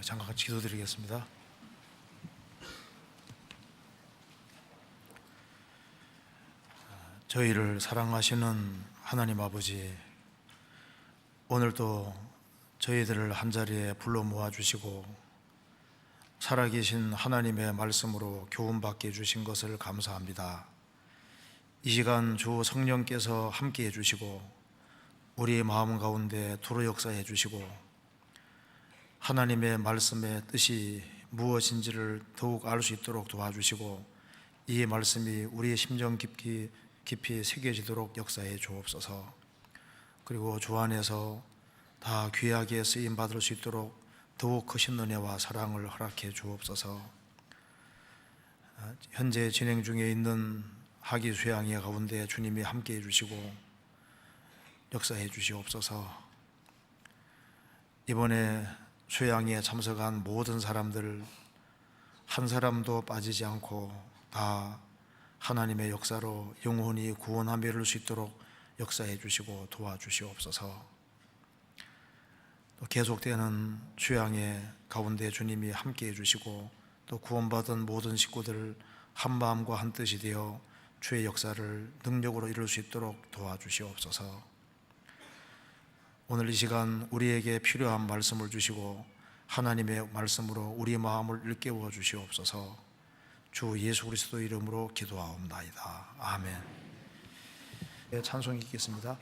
잠깐 같이 기도드리겠습니다. 저희를 사랑하시는 하나님 아버지, 오늘도 저희들을 한자리에 불러 모아주시고 살아계신 하나님의 말씀으로 교훈받게 해주신 것을 감사합니다. 이 시간 주 성령께서 함께 해주시고 우리의 마음 가운데 두루 역사해 주시고 하나님의 말씀의 뜻이 무엇인지를 더욱 알 수 있도록 도와주시고 이 말씀이 우리의 심정 깊이 새겨지도록 역사해 주옵소서. 그리고 주 안에서 다 귀하게 쓰임 받을 수 있도록 더욱 크신 은혜와 사랑을 허락해 주옵소서. 현재 진행 중에 있는 학위 수양회 가운데 주님이 함께 해주시고 역사해 주시옵소서. 이번에 수양회에 참석한 모든 사람들 한 사람도 빠지지 않고 다 하나님의 역사로 영혼이 구원함에 이를 수 있도록 역사해 주시고 도와주시옵소서. 또 계속되는 수양회 가운데 주님이 함께 해주시고 또 구원받은 모든 식구들 한 마음과 한 뜻이 되어 주의 역사를 능력으로 이룰 수 있도록 도와주시옵소서. 오늘 이 시간 우리에게 필요한 말씀을 주시고 하나님의 말씀으로 우리 마음을 일깨워 주시옵소서. 주 예수 그리스도 이름으로 기도하옵나이다. 아멘. 찬송 읽겠습니다.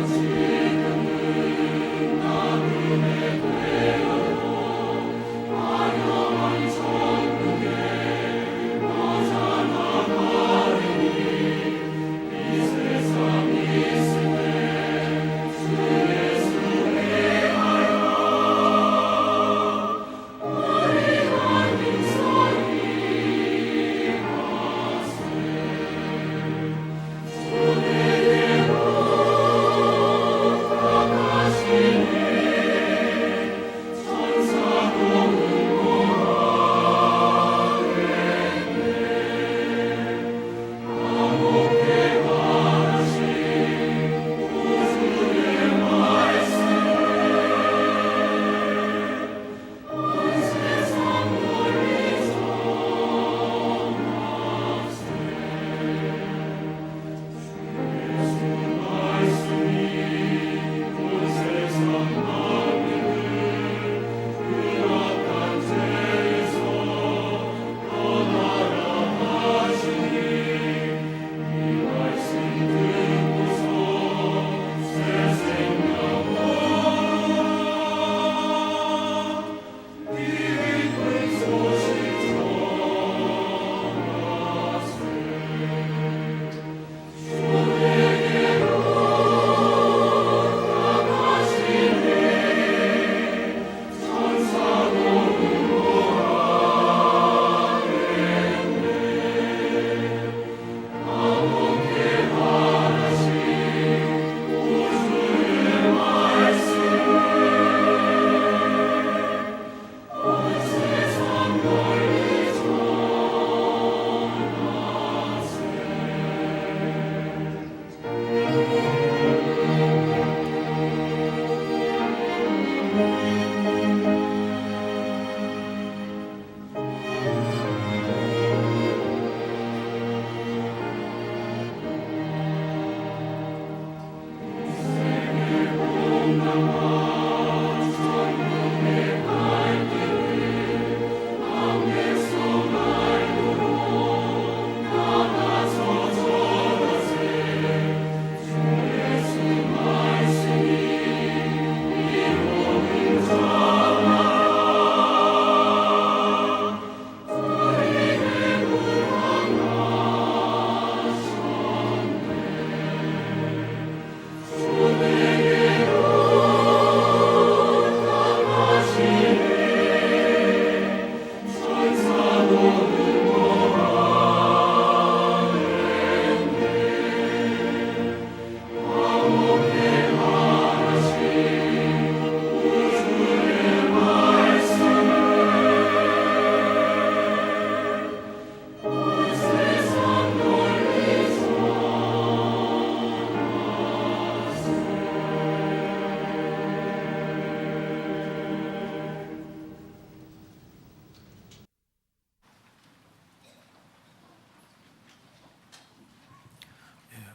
다시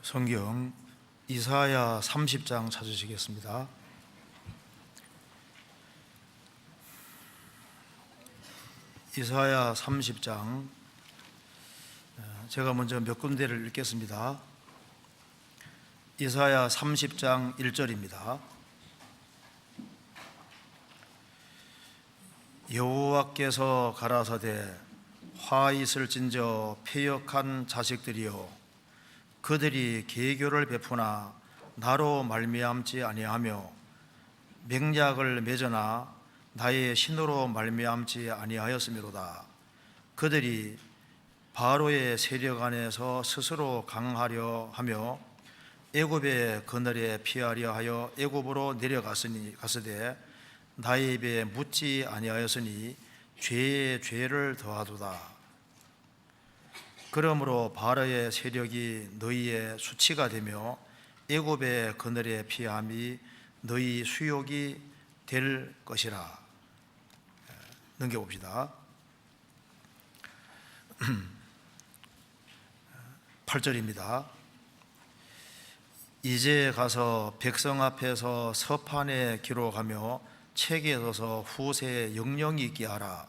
성경 이사야 30장 찾으시겠습니다. 이사야 30장, 제가 먼저 몇 군데를 읽겠습니다. 이사야 30장 1절입니다. 여호와께서 가라사대 화 있을진저 패역한 자식들이여, 그들이 계교를 베푸나 나로 말미암지 아니하며 맹약을 맺으나 나의 신으로 말미암지 아니하였음이로다. 그들이 바로의 세력 안에서 스스로 강하려 하며 애굽의 그늘에 피하려 하여 애굽으로 내려갔으되 나의 입에 묻지 아니하였으니 죄에 죄를 더하도다. 그러므로 바로의 세력이 너희의 수치가 되며 애굽의 그늘에 피함이 너희 수욕이 될 것이라. 넘겨봅시다. 8절입니다. 이제 가서 백성 앞에서 서판에 기록하며 책에 써서 후세에 영영이 있게 하라.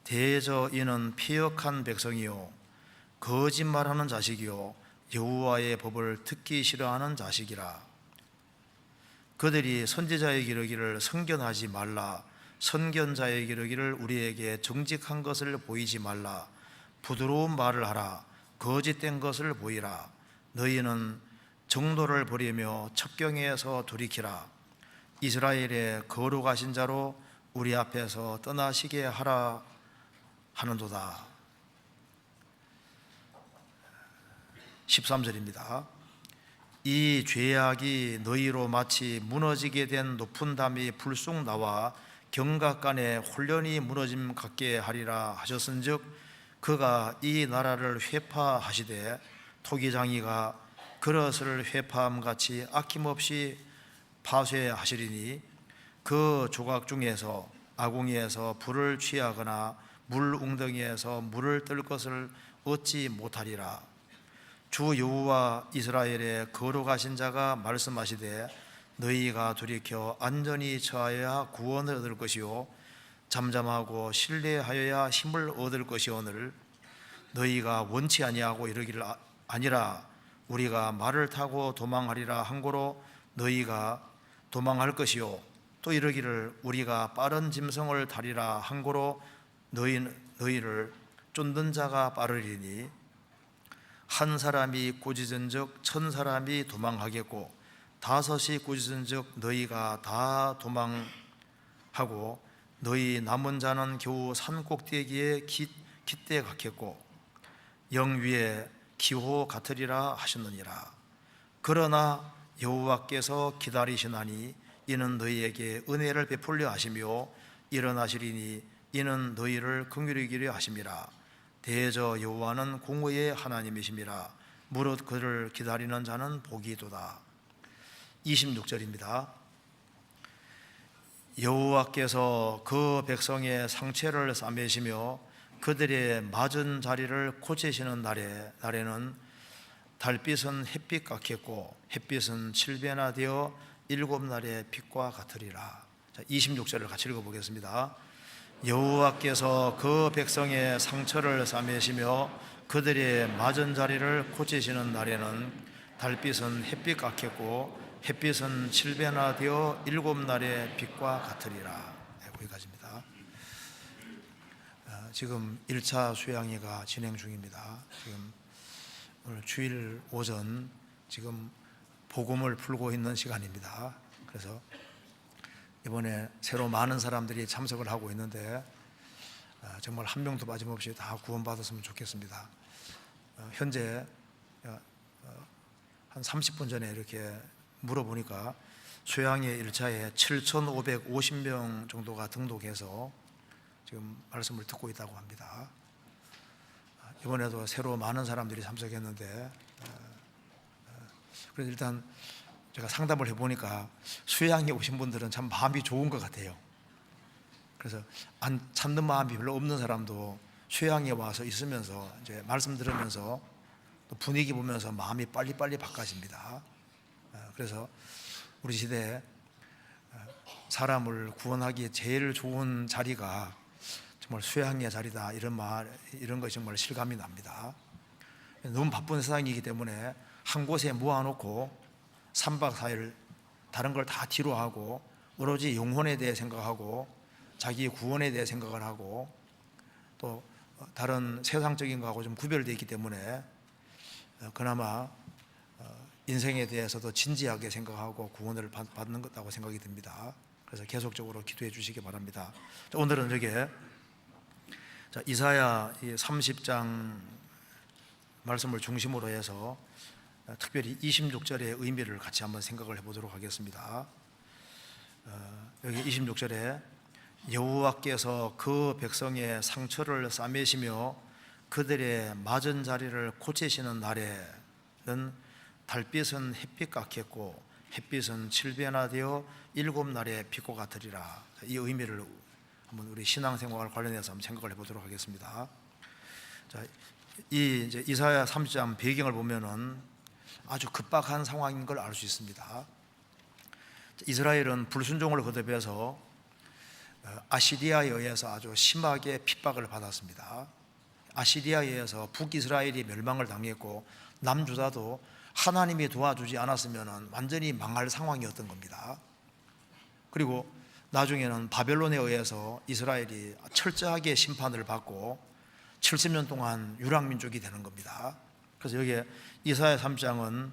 대저 이는 피역한 백성이요 거짓말하는 자식이요 여호와의 법을 듣기 싫어하는 자식이라. 그들이 선지자의 기르기를 선견하지 말라. 선견자의 기르기를 우리에게 정직한 것을 보이지 말라. 부드러운 말을 하라. 거짓된 것을 보이라. 너희는 정도를 버리며 첩경에서 돌이키라. 이스라엘의 거룩하신 자로 우리 앞에서 떠나시게 하라 하는도다. 13절입니다. 이 죄악이 너희로 마치 무너지게 된 높은 담이 불쑥 나와 경각간에 홀련히 무너짐 같게 하리라 하셨은즉, 그가 이 나라를 회파하시되 토기장이가 그릇을 회파함같이 아낌없이 파쇄하시리니, 그 조각 중에서 아궁이에서 불을 취하거나 물 웅덩이에서 물을 뜰 것을 얻지 못하리라. 주 여호와 이스라엘의 거룩하신 자가 말씀하시되 너희가 돌이켜 안전히 처하여야 구원을 얻을 것이요 잠잠하고 신뢰하여야 힘을 얻을 것이오늘 너희가 원치 아니하고 이르기를 아니라 우리가 말을 타고 도망하리라 한고로 너희가 도망할 것이요 또 이르기를 우리가 빠른 짐승을 타리라 한고로 너희를 쫓는 자가 빠르리니, 한 사람이 꾸짖은즉 1000사람이 도망하겠고 5이 꾸짖은즉 너희가 다 도망하고 너희 남은 자는 겨우 산 꼭대기에 깃대 같겠고 영 위에 기호 같으리라 하셨느니라. 그러나 여호와께서 기다리시나니 이는 너희에게 은혜를 베풀려 하시며 일어나시리니 이는 너희를 긍휼히 여기려 하심이라. 대저 여호와는 공의의 하나님이심이라. 무릇 그를 기다리는 자는 복이도다. 26절입니다. 여호와께서 그 백성의 상처를 싸매시며 그들의 맞은 자리를 고치시는 날에는 달빛은 햇빛 같겠고 햇빛은 7배나 되어 7날의 빛과 같으리라. 26절을 같이 읽어보겠습니다. 여호와께서 그 백성의 상처를 싸매시며 그들의 맞은 자리를 고치시는 날에는 달빛은 햇빛 같겠고 햇빛은 7배나 되어 7날의 빛과 같으리라. 거기까지입니다. 지금 1차 수양회가 진행 중입니다. 지금 오늘 주일 오전 지금 복음을 풀고 있는 시간입니다. 그래서 이번에 새로 많은 사람들이 참석을 하고 있는데 정말 한 명도 빠짐없이 다 구원받았으면 좋겠습니다. 현재 한 30분 전에 이렇게 물어보니까 수양회 1차에 7,550명 정도가 등록해서 지금 말씀을 듣고 있다고 합니다. 이번에도 새로 많은 사람들이 참석했는데 그래서 일단 제가 상담을 해보니까 수양에 오신 분들은 참 마음이 좋은 것 같아요. 그래서 안 찾는 마음이 별로 없는 사람도 수양에 와서 있으면서 이제 말씀 들으면서 또 분위기 보면서 마음이 빨리빨리 바꿔집니다. 그래서 우리 시대에 사람을 구원하기에 제일 좋은 자리가 정말 수양의 자리다, 이런 것이 정말 실감이 납니다. 너무 바쁜 세상이기 때문에 한 곳에 모아놓고 3박 4일 다른 걸 다 뒤로 하고 오로지 영혼에 대해 생각하고 자기 구원에 대해 생각을 하고 또 다른 세상적인 거하고 좀 구별되어 있기 때문에 그나마 인생에 대해서도 진지하게 생각하고 구원을 받는 것다고 생각이 듭니다. 그래서 계속적으로 기도해 주시기 바랍니다. 오늘은 저게 이사야 30장 말씀을 중심으로 해서 특별히 26절의 의미를 같이 한번 생각을 해보도록 하겠습니다. 여기 26절에 여호와께서 그 백성의 상처를 싸매시며 그들의 맞은 자리를 고치시는 날에는 달빛은 햇빛 같겠고 햇빛은 7배나 되어 7날의 빛과 같으리라. 이 의미를 한번 우리 신앙생활 관련해서 한번 생각을 해보도록 하겠습니다. 자, 이제 이사야 30장 배경을 보면은 아주 급박한 상황인 걸 알 수 있습니다. 이스라엘은 불순종을 거듭해서 아시리아에 의해서 아주 심하게 핍박을 받았습니다. 아시리아에 의해서 북이스라엘이 멸망을 당했고 남유다도 하나님이 도와주지 않았으면 완전히 망할 상황이었던 겁니다. 그리고 나중에는 바벨론에 의해서 이스라엘이 철저하게 심판을 받고 70년 동안 유랑민족이 되는 겁니다. 그래서 여기에 이사야 3장은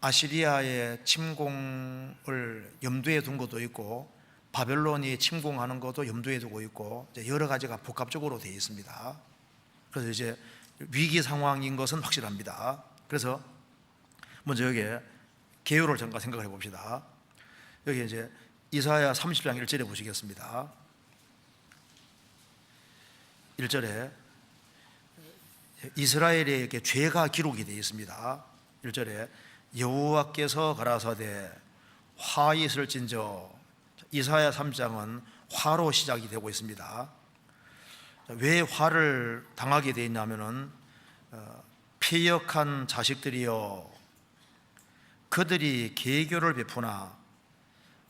아시리아의 침공을 염두에 둔 것도 있고 바벨론이 침공하는 것도 염두에 두고 있고 여러 가지가 복합적으로 되어 있습니다. 그래서 이제 위기 상황인 것은 확실합니다. 그래서 먼저 여기에 개요를 잠깐 생각해 봅시다. 여기 이제 이사야 30장 1절에 보시겠습니다. 1절에 이스라엘에게 죄가 기록이 되어 있습니다. 1절에 여호와께서 가라사대 화 있을진저. 이사야 3장은 화로 시작이 되고 있습니다. 왜 화를 당하게 되어 있냐면은 패역한 자식들이여 그들이 계교를 베푸나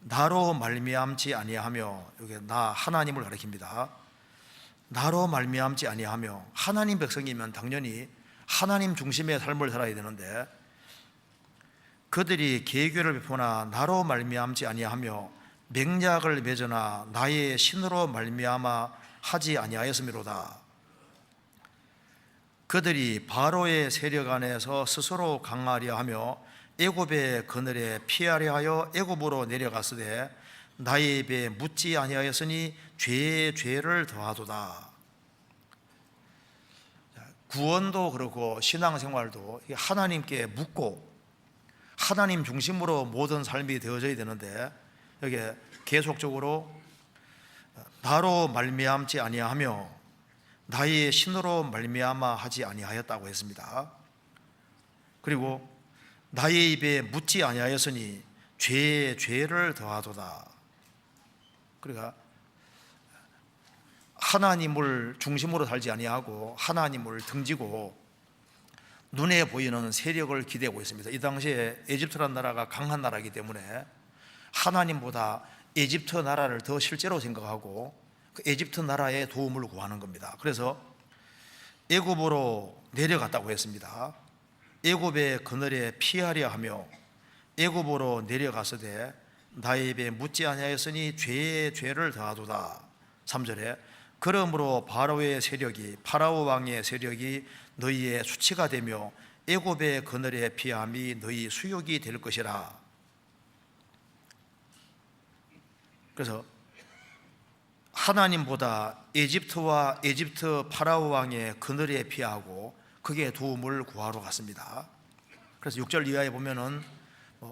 나로 말미암지 아니하며, 여기 나 하나님을 가리킵니다. 나로 말미암지 아니하며, 하나님 백성이면 당연히 하나님 중심의 삶을 살아야 되는데 그들이 계교를 베푸나 나로 말미암지 아니하며 맹약을 맺으나 나의 신으로 말미암아 하지 아니하였음이로다. 그들이 바로의 세력 안에서 스스로 강하려 하며 애굽의 그늘에 피하려 하여 애굽으로 내려갔으되 나의 입에 묻지 아니하였으니 죄에 죄를 더하도다. 구원도 그렇고 신앙생활도 하나님께 묻고 하나님 중심으로 모든 삶이 되어져야 되는데 여기에 계속적으로 나로 말미암지 아니하며 나의 신으로 말미암아 하지 아니하였다고 했습니다. 그리고 나의 입에 묻지 아니하였으니 죄에 죄를 더하도다. 그러니까 하나님을 중심으로 살지 아니하고 하나님을 등지고 눈에 보이는 세력을 기대고 있습니다. 이 당시에 에집트라는 나라가 강한 나라이기 때문에 하나님보다 에집트 나라를 더 실제로 생각하고 그 에집트 나라의 도움을 구하는 겁니다. 그래서 애굽으로 내려갔다고 했습니다. 애굽의 그늘에 피하려 하며 애굽으로 내려가서되 나의 입에 묻지 아니하였으니 죄에 죄를 더하도다. 3절에 그러므로 바로의 세력이 파라오 왕의 세력이 너희의 수치가 되며 애굽의 그늘에 피함이 너희 수욕이 될 것이라. 그래서 하나님보다 에집트와 에집트 파라오 왕의 그늘에 피하고 그게 도움을 구하러 갔습니다. 그래서 6절 이하에 보면은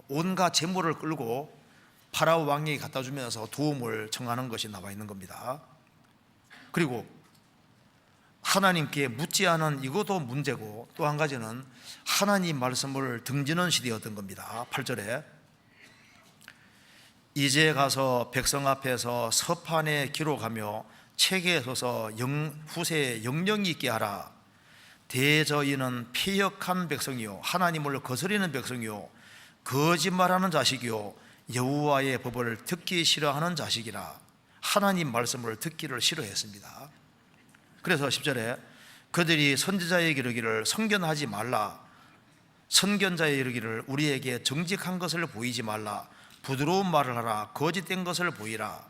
온갖 재물을 끌고 파라오 왕에게 갖다 주면서 도움을 청하는 것이 나와 있는 겁니다. 그리고 하나님께 묻지 않은 이것도 문제고 또 한 가지는 하나님 말씀을 등지는 시대였던 겁니다. 8절에 이제 가서 백성 앞에서 서판에 기록하며 책에 써서 후세에 영영이 있게 하라. 대저인은 패역한 백성이요 하나님을 거스리는 백성이요 거짓말하는 자식이요 여호와의 법을 듣기 싫어하는 자식이라. 하나님 말씀을 듣기를 싫어했습니다. 그래서 10절에 그들이 선지자에게 이르기를 선견하지 말라. 선견자에 이르기를 우리에게 정직한 것을 보이지 말라. 부드러운 말을 하라. 거짓된 것을 보이라.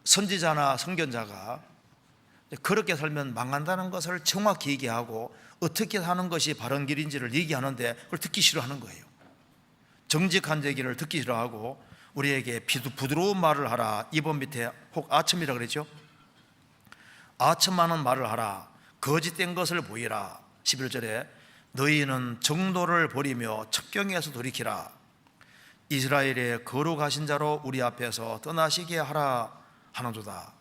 선지자나 선견자가 그렇게 살면 망한다는 것을 정확히 얘기하고 어떻게 사는 것이 바른 길인지를 얘기하는데 그걸 듣기 싫어하는 거예요. 정직한 얘기를 듣기 싫어하고 우리에게 부드러운 말을 하라. 2번 밑에 혹 아첨이라 그랬죠. 아첨하는 말을 하라. 거짓된 것을 보이라. 11절에 너희는 정도를 버리며 첩경에서 돌이키라. 이스라엘의 거룩하신 자로 우리 앞에서 떠나시게 하라 하는도다.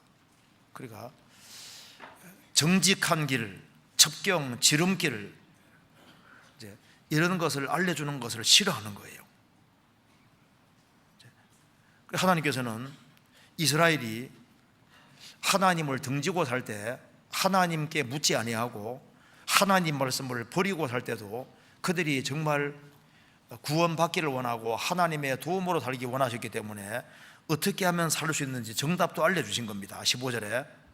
그러니까 정직한 길, 첩경, 지름길 이런 것을 알려주는 것을 싫어하는 거예요. 하나님께서는 이스라엘이 하나님을 등지고 살 때 하나님께 묻지 아니하고 하나님 말씀을 버리고 살 때도 그들이 정말 구원받기를 원하고 하나님의 도움으로 살기 원하셨기 때문에 어떻게 하면 살 수 있는지 정답도 알려주신 겁니다. 15절에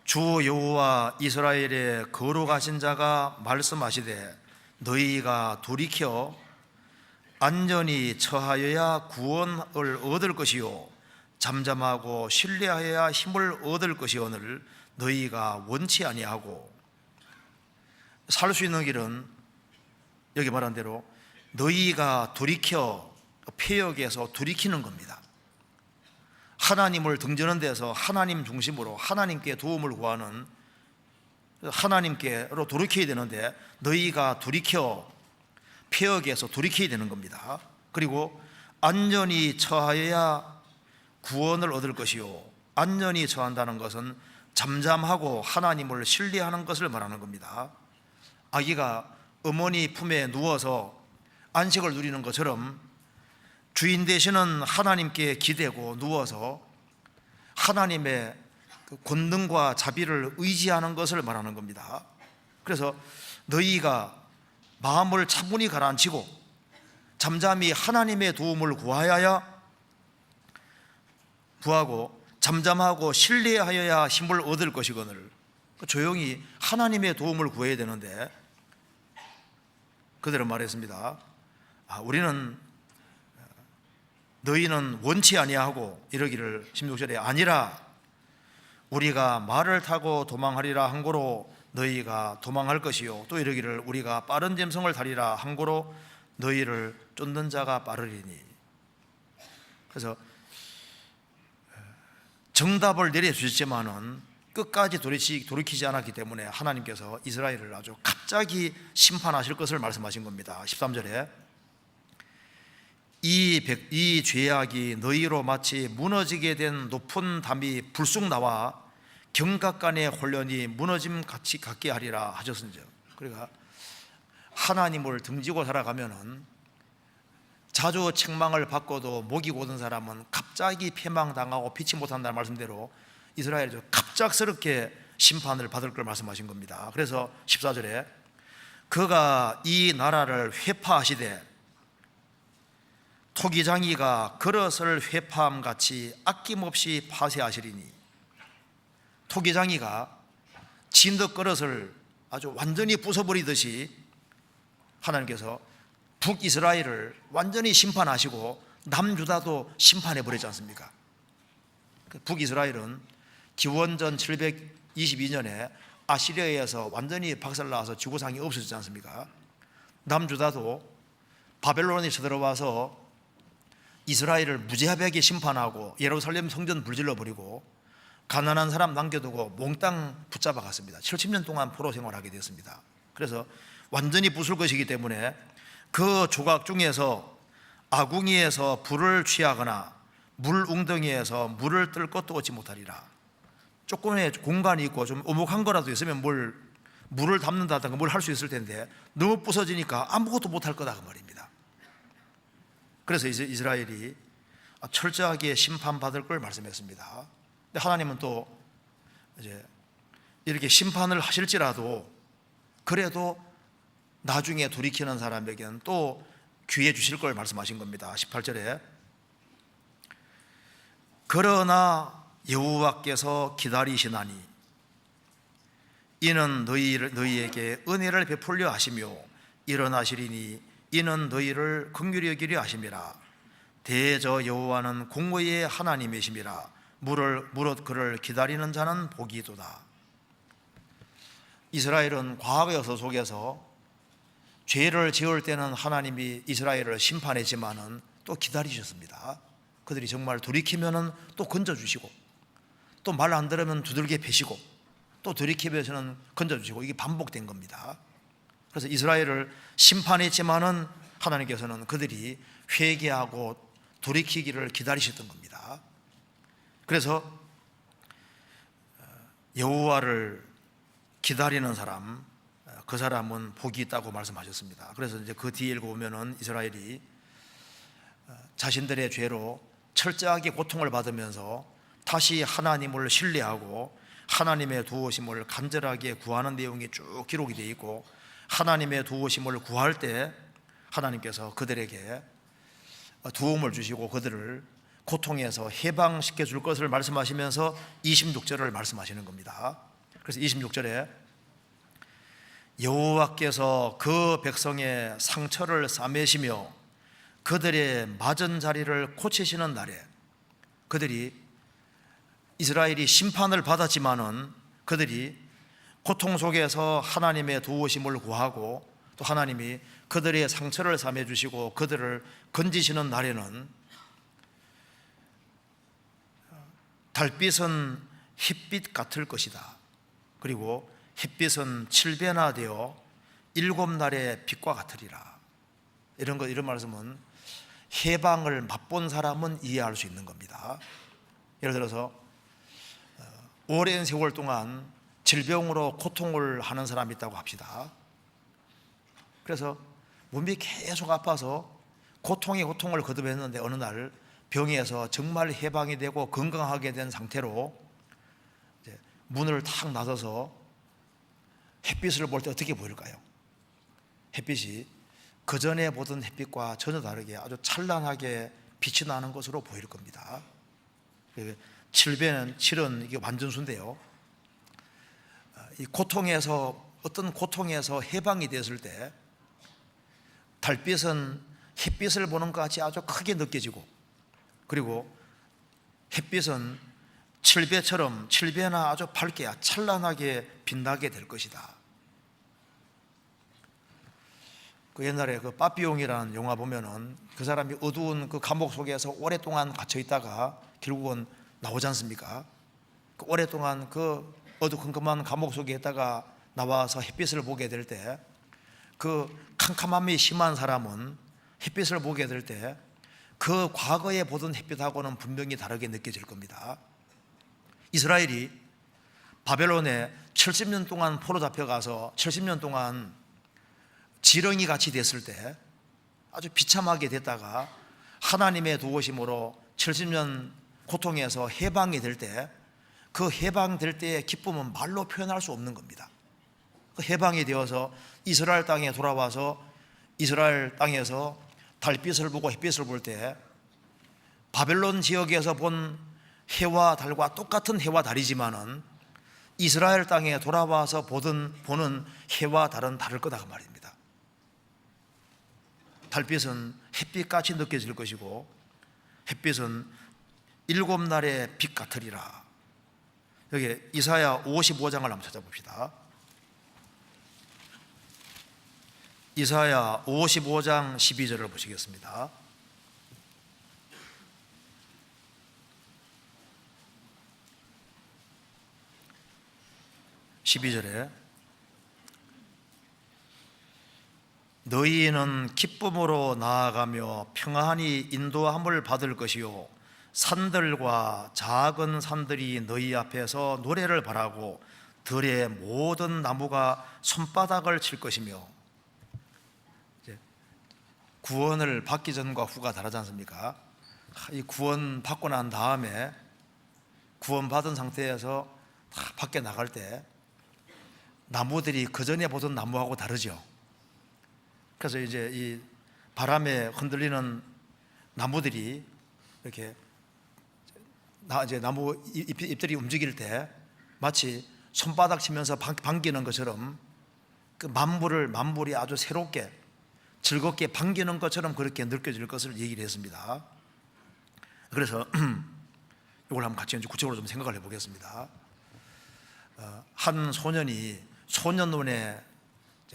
주 여호와 이스라엘의 거룩하신 자가 말씀하시되 너희가 돌이켜 안전히 처하여야 구원을 얻을 것이요 잠잠하고 신뢰하여야 힘을 얻을 것이오늘 너희가 원치 아니하고. 살 수 있는 길은 여기 말한 대로 너희가 돌이켜 패역에서 돌이키는 겁니다. 하나님을 등지는 데서 하나님 중심으로 하나님께 도움을 구하는 하나님께로 돌이켜야 되는데 너희가 돌이켜 패역에서 돌이켜야 되는 겁니다. 그리고 안전히 처하여야 구원을 얻을 것이요 안전히 처한다는 것은 잠잠하고 하나님을 신뢰하는 것을 말하는 겁니다. 아기가 어머니 품에 누워서 안식을 누리는 것처럼 주인 되시는 하나님께 기대고 누워서 하나님의 권능과 자비를 의지하는 것을 말하는 겁니다. 그래서 너희가 마음을 차분히 가라앉히고 잠잠히 하나님의 도움을 구하고 잠잠하고 신뢰하여야 힘을 얻을 것이거늘. 조용히 하나님의 도움을 구해야 되는데 그대로 말했습니다. 너희는 원치 아니하고 이러기를 16절에 아니라 우리가 말을 타고 도망하리라 한고로 너희가 도망할 것이요 또 이러기를 우리가 빠른 짐승을 타리라 한고로 너희를 쫓는 자가 빠르리니. 그래서 정답을 내려주셨지만은 끝까지 돌이키지 않았기 때문에 하나님께서 이스라엘을 아주 갑자기 심판하실 것을 말씀하신 겁니다. 13절에 이 죄악이 너희로 마치 무너지게 된 높은 담이 불쑥 나와 경각간의 혼련이 무너짐 같이 같게 하리라 하셨습니다. 그러니까 하나님을 등지고 살아가면은 자주 책망을 받고도 목이 고든 사람은 갑자기 패망당하고 피치 못한다는 말씀대로 이스라엘이 갑작스럽게 심판을 받을 걸 말씀하신 겁니다. 그래서 14절에 그가 이 나라를 회파하시되 토기장이가 그릇을 회파함같이 아낌없이 파쇄하시리니. 토기장이가 진흙 그릇을 아주 완전히 부숴버리듯이 하나님께서 북이스라엘을 완전히 심판하시고 남유다도 심판해버리지 않습니까? 북이스라엘은 기원전 722년에 아시리아에서 완전히 박살나서 지구상이 없어지지 않습니까? 남유다도 바벨론이 쳐들어와서 이스라엘을 무자비하게 심판하고 예루살렘 성전 불질러버리고 가난한 사람 남겨두고 몽땅 붙잡아 갔습니다. 70년 동안 포로 생활하게 되었습니다. 그래서 완전히 부술 것이기 때문에 그 조각 중에서 아궁이에서 불을 취하거나 물 웅덩이에서 물을 뜰 것도 얻지 못하리라. 조금의 공간이 있고 좀 오목한 거라도 있으면 물을 담는다든가 뭘 할 수 있을 텐데 너무 부서지니까 아무것도 못할 거다 그 말입니다. 그래서 이스라엘이 철저하게 심판받을 걸 말씀했습니다. 근데 하나님은 또 이제 이렇게 심판을 하실지라도 그래도 나중에 돌이키는 사람에게는 또 귀해 주실 걸 말씀하신 겁니다. 18절에 그러나 여호와께서 기다리시나니 이는 너희에게 은혜를 베풀려 하시며 일어나시리니 이는 너희를 긍휼히 여기려 하심이라. 대저 여호와는 공의의 하나님이심이라. 무릇 그를 기다리는 자는 복이도다. 이스라엘은 과거의 역사 속에서 죄를 지을 때는 하나님이 이스라엘을 심판했지만은 또 기다리셨습니다. 그들이 정말 돌이키면은 또 건져주시고, 또 말 안 들으면 두들겨 패시고, 또 돌이키면서는 건져주시고, 이게 반복된 겁니다. 그래서 이스라엘을 심판했지만은 하나님께서는 그들이 회개하고 돌이키기를 기다리셨던 겁니다. 그래서 여호와를 기다리는 사람, 그 사람은 복이 있다고 말씀하셨습니다. 그래서 이제 그 뒤에 읽어보면은 이스라엘이 자신들의 죄로 철저하게 고통을 받으면서 다시 하나님을 신뢰하고 하나님의 도우심을 간절하게 구하는 내용이 쭉 기록이 되어 있고, 하나님의 도우심을 구할 때 하나님께서 그들에게 도움을 주시고 그들을 고통에서 해방시켜 줄 것을 말씀하시면서 26절을 말씀하시는 겁니다. 그래서 26절에 여호와께서 그 백성의 상처를 싸매시며 그들의 맞은 자리를 고치시는 날에, 그들이 이스라엘이 심판을 받았지만은 그들이 고통 속에서 하나님의 도우심을 구하고 또 하나님이 그들의 상처를 싸매 주시고 그들을 건지시는 날에는 달빛은 햇빛 같을 것이다. 그리고 햇빛은 7배나 되어 7날의 빛과 같으리라. 이런 말씀은 해방을 맛본 사람은 이해할 수 있는 겁니다. 예를 들어서 오랜 세월 동안 질병으로 고통을 하는 사람이 있다고 합시다. 그래서 몸이 계속 아파서 고통을 거듭했는데 어느 날 병에서 정말 해방이 되고 건강하게 된 상태로 이제 문을 탁 나서서 햇빛을 볼 때 어떻게 보일까요? 햇빛이 그 전에 보던 햇빛과 전혀 다르게 아주 찬란하게 빛이 나는 것으로 보일 겁니다. 7은 이게 완전수인데요, 이 어떤 고통에서 해방이 됐을 때 달빛은 햇빛을 보는 것 같이 아주 크게 느껴지고, 그리고 햇빛은 7배나 아주 밝게 찬란하게 빛나게 될 것이다. 그 옛날에 그 빠삐용이라는 영화 보면은 그 사람이 어두운 그 감옥 속에서 오랫동안 갇혀 있다가 결국은 나오지 않습니까? 그 오랫동안 그 어두컴컴한 감옥 속에 있다가 나와서 햇빛을 보게 될 때, 그 캄캄함이 심한 사람은 햇빛을 보게 될 때 그 과거에 보던 햇빛하고는 분명히 다르게 느껴질 겁니다. 이스라엘이 바벨론에 70년 동안 포로 잡혀가서 70년 동안 지렁이 같이 됐을 때 아주 비참하게 됐다가 하나님의 도우심으로 70년 고통에서 해방이 될 때, 그 해방될 때의 기쁨은 말로 표현할 수 없는 겁니다. 그 해방이 되어서 이스라엘 땅에 돌아와서 이스라엘 땅에서 달빛을 보고 햇빛을 볼 때 바벨론 지역에서 본 해와 달과 똑같은 해와 달이지만은 이스라엘 땅에 돌아와서 보는 해와 달은 다를 거다 그 말입니다. 달빛은 햇빛같이 느껴질 것이고 햇빛은 7날의 빛 같으리라. 여기 이사야 55장을 한번 찾아봅시다. 이사야 55장 12절을 보시겠습니다. 너희는 기쁨으로 나아가며 평안히 인도함을 받을 것이요 산들과 작은 산들이 너희 앞에서 노래를 바라고 들의 모든 나무가 손바닥을 칠 것이며. 구원을 받기 전과 후가 다르지 않습니까? 이 구원 받고 난 다음에 구원 받은 상태에서 다 밖에 나갈 때 나무들이 그전에 보던 나무하고 다르죠. 그래서 이제 이 바람에 흔들리는 나무들이 이렇게 이제 나무 잎들이 움직일 때 마치 손바닥 치면서 반기는 것처럼 그 만물이 아주 새롭게 즐겁게 반기는 것처럼 그렇게 느껴질 것을 얘기를 했습니다. 그래서 이걸 한번 같이 구체적으로 좀 생각을 해보겠습니다. 한 소년이 소년원에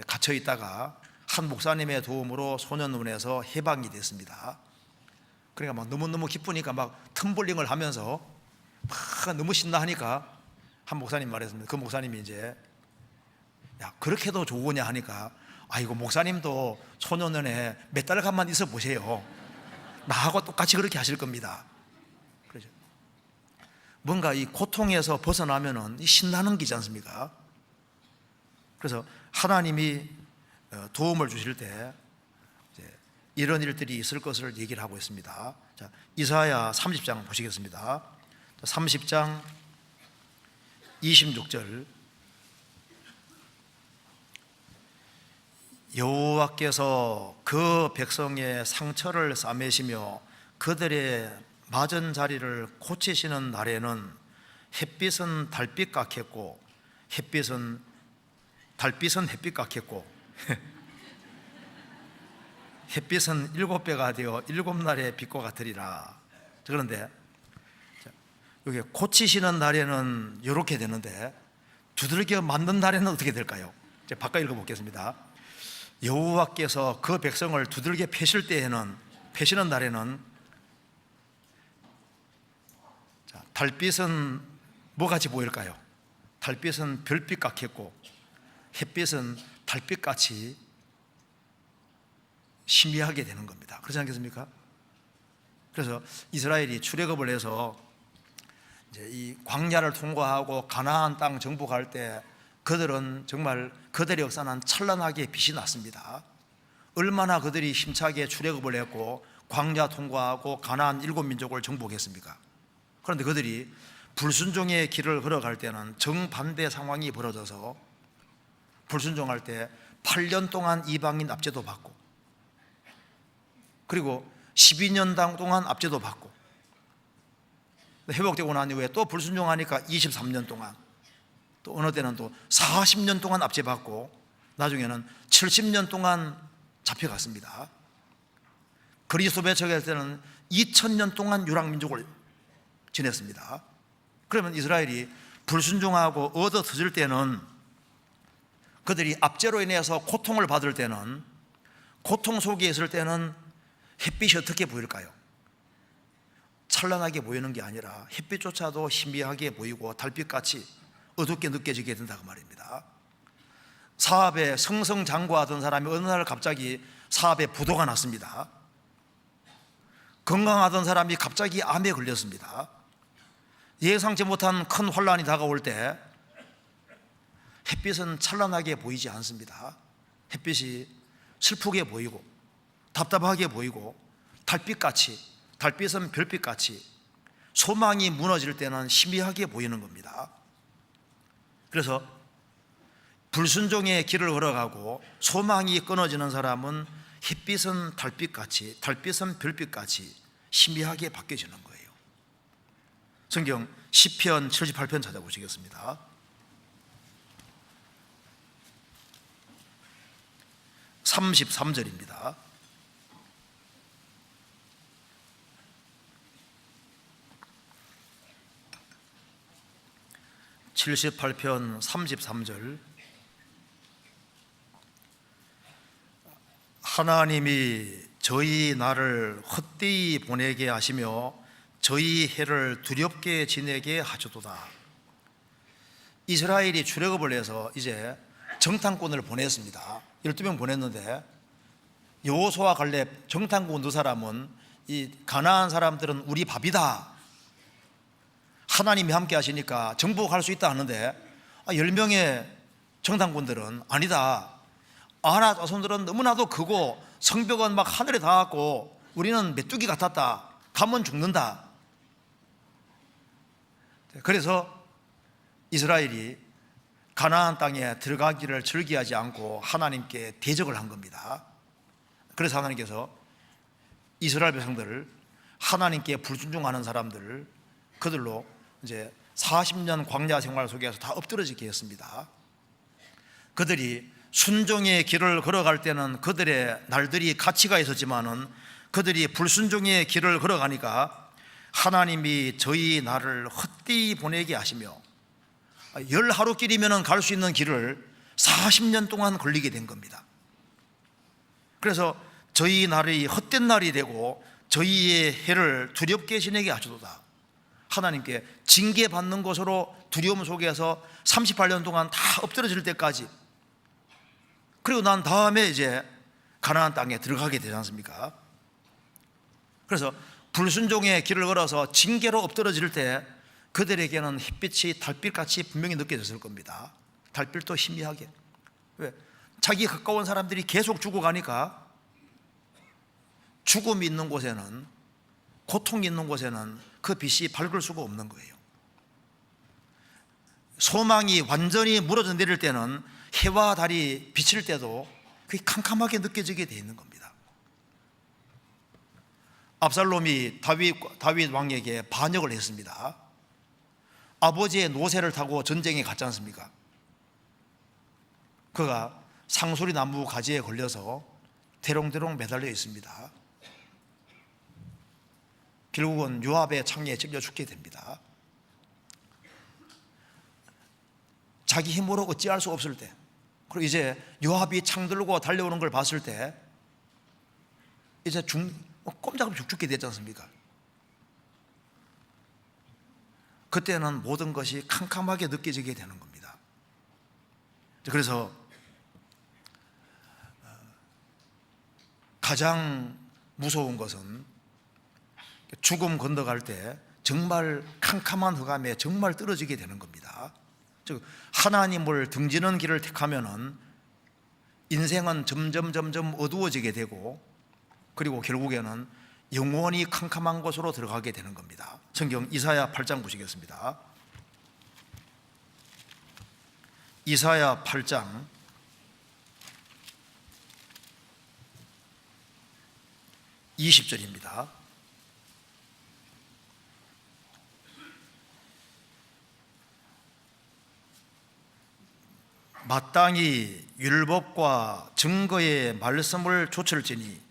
갇혀 있다가 한 목사님의 도움으로 소년원에서 해방이 됐습니다. 그러니까 막 너무너무 기쁘니까 막 텀블링을 하면서 막 너무 신나하니까 한 목사님 말했습니다. 그 목사님이 이제 야, 그렇게도 좋으냐 하니까 아이고, 목사님도 소년원에 몇 달간만 있어 보세요. 나하고 똑같이 그렇게 하실 겁니다. 그렇죠? 뭔가 이 고통에서 벗어나면은 신나는 기지 않습니까? 그래서 하나님이 도움을 주실 때 이런 일들이 있을 것을 얘기를 하고 있습니다. 자, 이사야 30장 보시겠습니다. 30장 26절. 여호와께서 그 백성의 상처를 싸매시며 그들의 맞은 자리를 고치시는 날에는 햇빛은 달빛 같겠고 달빛은 햇빛 같겠고 햇빛은 7배가 되어 7날의 빛과 같으리라. 그런데 여기 고치시는 날에는 이렇게 되는데 두들겨 맞는 날에는 어떻게 될까요? 이제 바꿔 읽어보겠습니다. 여호와께서 그 백성을 두들겨 패시는 날에는 달빛은 뭐같이 보일까요? 달빛은 별빛 같겠고 햇빛은 달빛같이 희미하게 되는 겁니다. 그렇지 않겠습니까? 그래서 이스라엘이 출애굽을 해서 이제 이 광야를 통과하고 가나안 땅 정복할 때 그들은 정말 그들의 역사는 찬란하게 빛이 났습니다. 얼마나 그들이 힘차게 출애굽을 했고 광야 통과하고 가나안 7민족을 정복했습니까? 그런데 그들이 불순종의 길을 걸어갈 때는 정반대 상황이 벌어져서 불순종할 때 8년 동안 이방인 압제도 받고 그리고 12년 동안 압제도 받고 회복되고 난 이후에 또 불순종하니까 23년 동안 또 어느 때는 또 40년 동안 압제받고 나중에는 70년 동안 잡혀갔습니다. 그리스도 배척할 때는 2000년 동안 유랑민족을 지냈습니다. 그러면 이스라엘이 불순종하고 얻어 터질 때는 그들이 압제로 인해서 고통을 받을 때는 고통 속에 있을 때는 햇빛이 어떻게 보일까요? 찬란하게 보이는 게 아니라 햇빛조차도 희미하게 보이고 달빛같이 어둡게 느껴지게 된다고 말입니다. 사업에 승승장구하던 사람이 어느 날 갑자기 사업에 부도가 났습니다. 건강하던 사람이 갑자기 암에 걸렸습니다. 예상치 못한 큰 환란이 다가올 때 햇빛은 찬란하게 보이지 않습니다. 햇빛이 슬프게 보이고 답답하게 보이고 달빛은 별빛같이 소망이 무너질 때는 희미하게 보이는 겁니다. 그래서 불순종의 길을 걸어가고 소망이 끊어지는 사람은 햇빛은 달빛같이 달빛은 별빛같이 희미하게 바뀌어지는 거예요. 성경 시편 78편 찾아보시겠습니다. 33절입니다. (78편) 33절. 하나님이 저희 날을 헛되이 보내게 하시며 저희 해를 두렵게 지내게 하셨도다. 이스라엘이 출애굽을 해서 이제 정탐꾼을 보냈습니다. 12명 보냈는데 여호수아 갈렙 정탐꾼 두 사람은 이 가나안 사람들은 우리 밥이다, 하나님이 함께 하시니까 정복할 수 있다 하는데 10명의 정탐꾼들은 아니다, 아나 자손들은 너무나도 크고 성벽은 막 하늘에 닿았고 우리는 메뚜기 같았다, 가면 죽는다. 그래서 이스라엘이 가나안 땅에 들어가기를 즐기하지 않고 하나님께 대적을 한 겁니다. 그래서 하나님께서 이스라엘 백성들을, 하나님께 불순종하는 사람들을, 그들로 이제 40년 광야 생활 속에서 다 엎드러지게 했습니다. 그들이 순종의 길을 걸어갈 때는 그들의 날들이 가치가 있었지만은 그들이 불순종의 길을 걸어가니까 하나님이 저희 날을 헛되이 보내게 하시며 10하루길이면 갈 수 있는 길을 40년 동안 걸리게 된 겁니다. 그래서 저희 날이 헛된 날이 되고 저희의 해를 두렵게 지내게 하시도다. 하나님께 징계받는 것으로 두려움 속에서 38년 동안 다 엎드러질 때까지, 그리고 난 다음에 이제 가나안 땅에 들어가게 되지 않습니까? 그래서 불순종의 길을 걸어서 징계로 엎드러질 때 그들에게는 햇빛이 달빛같이 분명히 느껴졌을 겁니다. 달빛도 희미하게. 왜? 자기 가까운 사람들이 계속 죽어가니까 죽음이 있는 곳에는, 고통이 있는 곳에는 그 빛이 밝을 수가 없는 거예요. 소망이 완전히 무너져 내릴 때는 해와 달이 비칠 때도 그게 캄캄하게 느껴지게 되어 있는 겁니다. 압살롬이 다윗 왕에게 반역을 했습니다. 아버지의 노새를 타고 전쟁에 갔지 않습니까? 그가 상수리 나무 가지에 걸려서 대롱대롱 매달려 있습니다. 결국은 요압의 창에 찔려 죽게 됩니다. 자기 힘으로 어찌할 수 없을 때, 그리고 이제 요압이 창 들고 달려오는 걸 봤을 때 이제 꼼짝없이 죽게 됐지 않습니까? 그때는 모든 것이 캄캄하게 느껴지게 되는 겁니다. 그래서 가장 무서운 것은 죽음 건너갈 때 정말 캄캄한 흑암에 정말 떨어지게 되는 겁니다. 즉 하나님을 등지는 길을 택하면은 인생은 점점 어두워지게 되고, 그리고 결국에는 영원히 캄캄한 곳으로 들어가게 되는 겁니다. 성경 이사야 8장 보시겠습니다. 이사야 8장 20절입니다. 마땅히 율법과 증거의 말씀을 좇을지니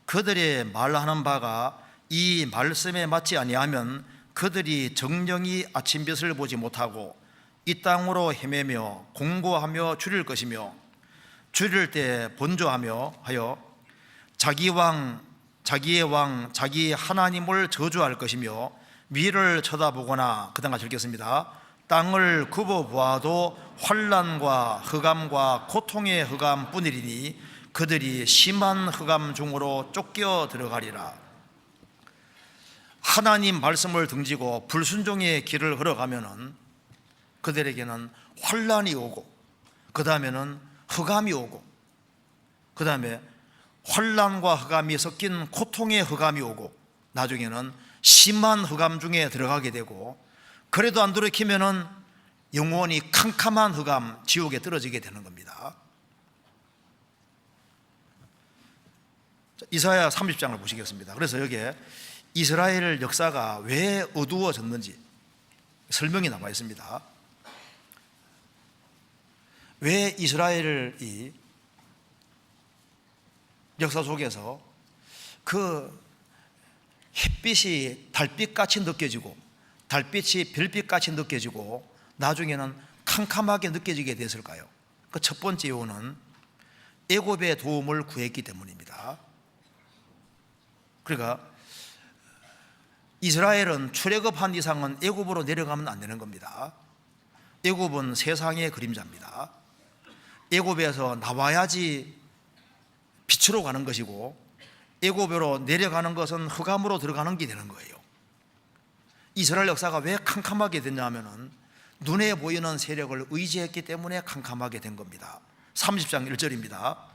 그들의 말하는 바가 이 말씀에 맞지 아니하면 그들이 정령이 아침볕을 보지 못하고 이 땅으로 헤매며 공고하며 줄일 것이며, 줄일 때 번조하며 하여 자기의 왕 자기 하나님을 저주할 것이며, 위를 쳐다보거나, 그 다음 같이 읽겠습니다. 땅을 굽어보아도 환난과 흑암과 고통의 흑암 뿐이리니 그들이 심한 흑암 중으로 쫓겨 들어가리라. 하나님 말씀을 등지고 불순종의 길을 걸어가면은 그들에게는 환난이 오고, 그 다음에는 흑암이 오고, 그 다음에 환난과 흑암이 섞인 고통의 흑암이 오고, 나중에는 심한 흑암 중에 들어가게 되고, 그래도 안 돌이키면은 영원히 캄캄한 흑암, 지옥에 떨어지게 되는 겁니다. 이사야 30장을 보시겠습니다. 그래서 여기에 이스라엘 역사가 왜 어두워졌는지 설명이 나와 있습니다. 왜 이스라엘이 역사 속에서 그 햇빛이 달빛같이 느껴지고 달빛이 별빛같이 느껴지고 나중에는 캄캄하게 느껴지게 됐을까요? 그 첫 번째 이유는 애굽의 도움을 구했기 때문입니다. 그러니까 이스라엘은 출애굽한 이상은 애굽으로 내려가면 안 되는 겁니다. 애굽은 세상의 그림자입니다. 애굽에서 나와야지 빛으로 가는 것이고, 애굽으로 내려가는 것은 흑암으로 들어가는 게 되는 거예요. 이스라엘 역사가 왜 캄캄하게 됐냐면은 눈에 보이는 세력을 의지했기 때문에 캄캄하게 된 겁니다. 30장 1절입니다.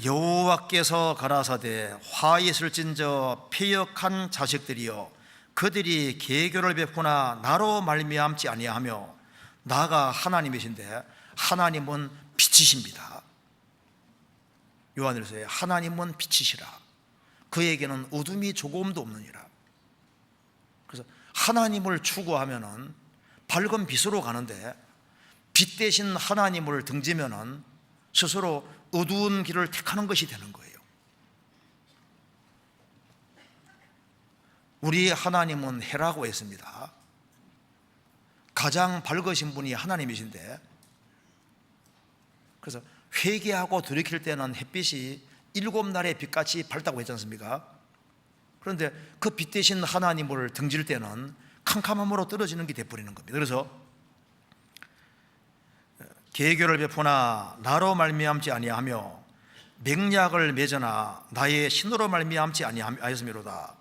여호와께서 가라사대 화 있을진저 패역한 자식들이여 그들이 계교를 베푸나 나로 말미암지 아니하며 나가 하나님이신데 하나님은 빛이십니다. 요한일서에 하나님은 빛이시라. 그에게는 어둠이 조금도 없느니라. 그래서 하나님을 추구하면은 밝은 빛으로 가는데 빛 대신 하나님을 등지면은 스스로 어두운 길을 택하는 것이 되는 거예요. 우리 하나님은 해라고 했습니다. 가장 밝으신 분이 하나님이신데, 그래서 회개하고 돌이킬 때는 햇빛이 7날의 빛같이 밝다고 했지 않습니까? 그런데 그 빛 대신 하나님을 등질 때는 캄캄함으로 떨어지는 게 되어버리는 겁니다. 그래서 계교를 베푸나 나로 말미암지 아니하며 맹약을 맺으나 나의 신으로 말미암지 아니하였음이로다.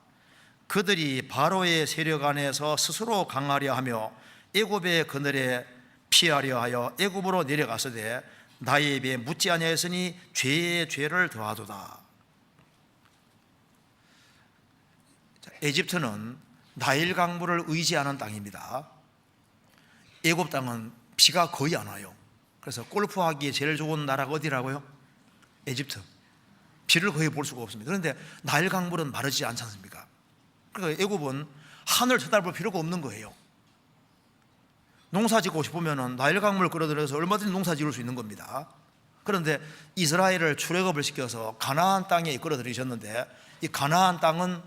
그들이 바로의 세력 안에서 스스로 강하려 하며 애굽의 그늘에 피하려 하여 애굽으로 내려가서되 나의 입에 묻지 아니하였으니 죄의 죄를 더하도다. 에집트는 나일 강물을 의지하는 땅입니다. 애굽 땅은 비가 거의 안 와요. 그래서 골프하기에 제일 좋은 나라가 어디라고요? 에집트. 비를 거의 볼 수가 없습니다. 그런데 나일 강물은 마르지 않지 않습니까? 그러니까 애굽은 하늘 쳐다볼 필요가 없는 거예요. 농사 짓고 싶으면 나일 강물을 끌어들여서 얼마든지 농사 지을 수 있는 겁니다. 그런데 이스라엘을 출애굽을 시켜서 가나안 땅에 이끌어 들이셨는데 이 가나안 땅은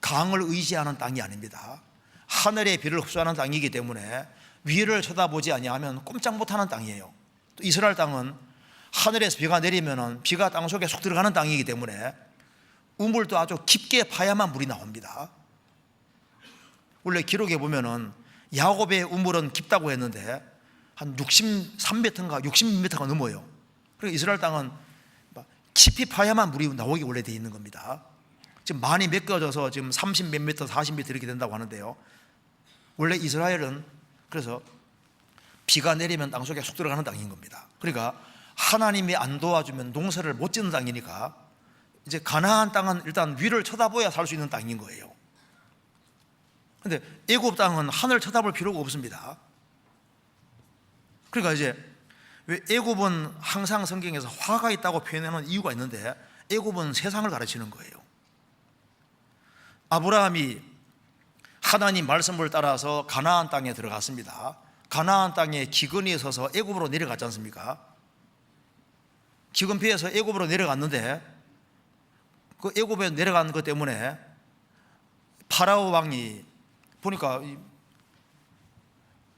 강을 의지하는 땅이 아닙니다. 하늘의 비를 흡수하는 땅이기 때문에 위를 쳐다보지 아니하면 꼼짝 못하는 땅이에요. 또 이스라엘 땅은 하늘에서 비가 내리면 비가 땅속에 쏙 들어가는 땅이기 때문에 우물도 아주 깊게 파야만 물이 나옵니다. 원래 기록에 보면은 야곱의 우물은 깊다고 했는데 한 63m인가 60m가 넘어요. 그리고 이스라엘 땅은 깊이 파야만 물이 나오기 원래 되어 있는 겁니다. 지금 많이 메꿔져서 지금 30몇 미터, 40m 이렇게 된다고 하는데요. 원래 이스라엘은 그래서 비가 내리면 땅속에 쏙 들어가는 땅인 겁니다. 그러니까 하나님이 안 도와주면 농사를 못 짓는 땅이니까 이제 가나안 땅은 일단 위를 쳐다봐야 살 수 있는 땅인 거예요. 그런데 애굽 땅은 하늘 쳐다볼 필요가 없습니다. 그러니까 이제 왜 애굽은 항상 성경에서 화가 있다고 표현하는 이유가 있는데 애굽은 세상을 가르치는 거예요. 아브라함이 하나님 말씀을 따라서 가나안 땅에 들어갔습니다. 가나안 땅에 기근이 서서 애굽으로 내려갔지 않습니까? 기근피해서 애굽으로 내려갔는데 그 애굽에 내려간 것 때문에 파라오 왕이 보니까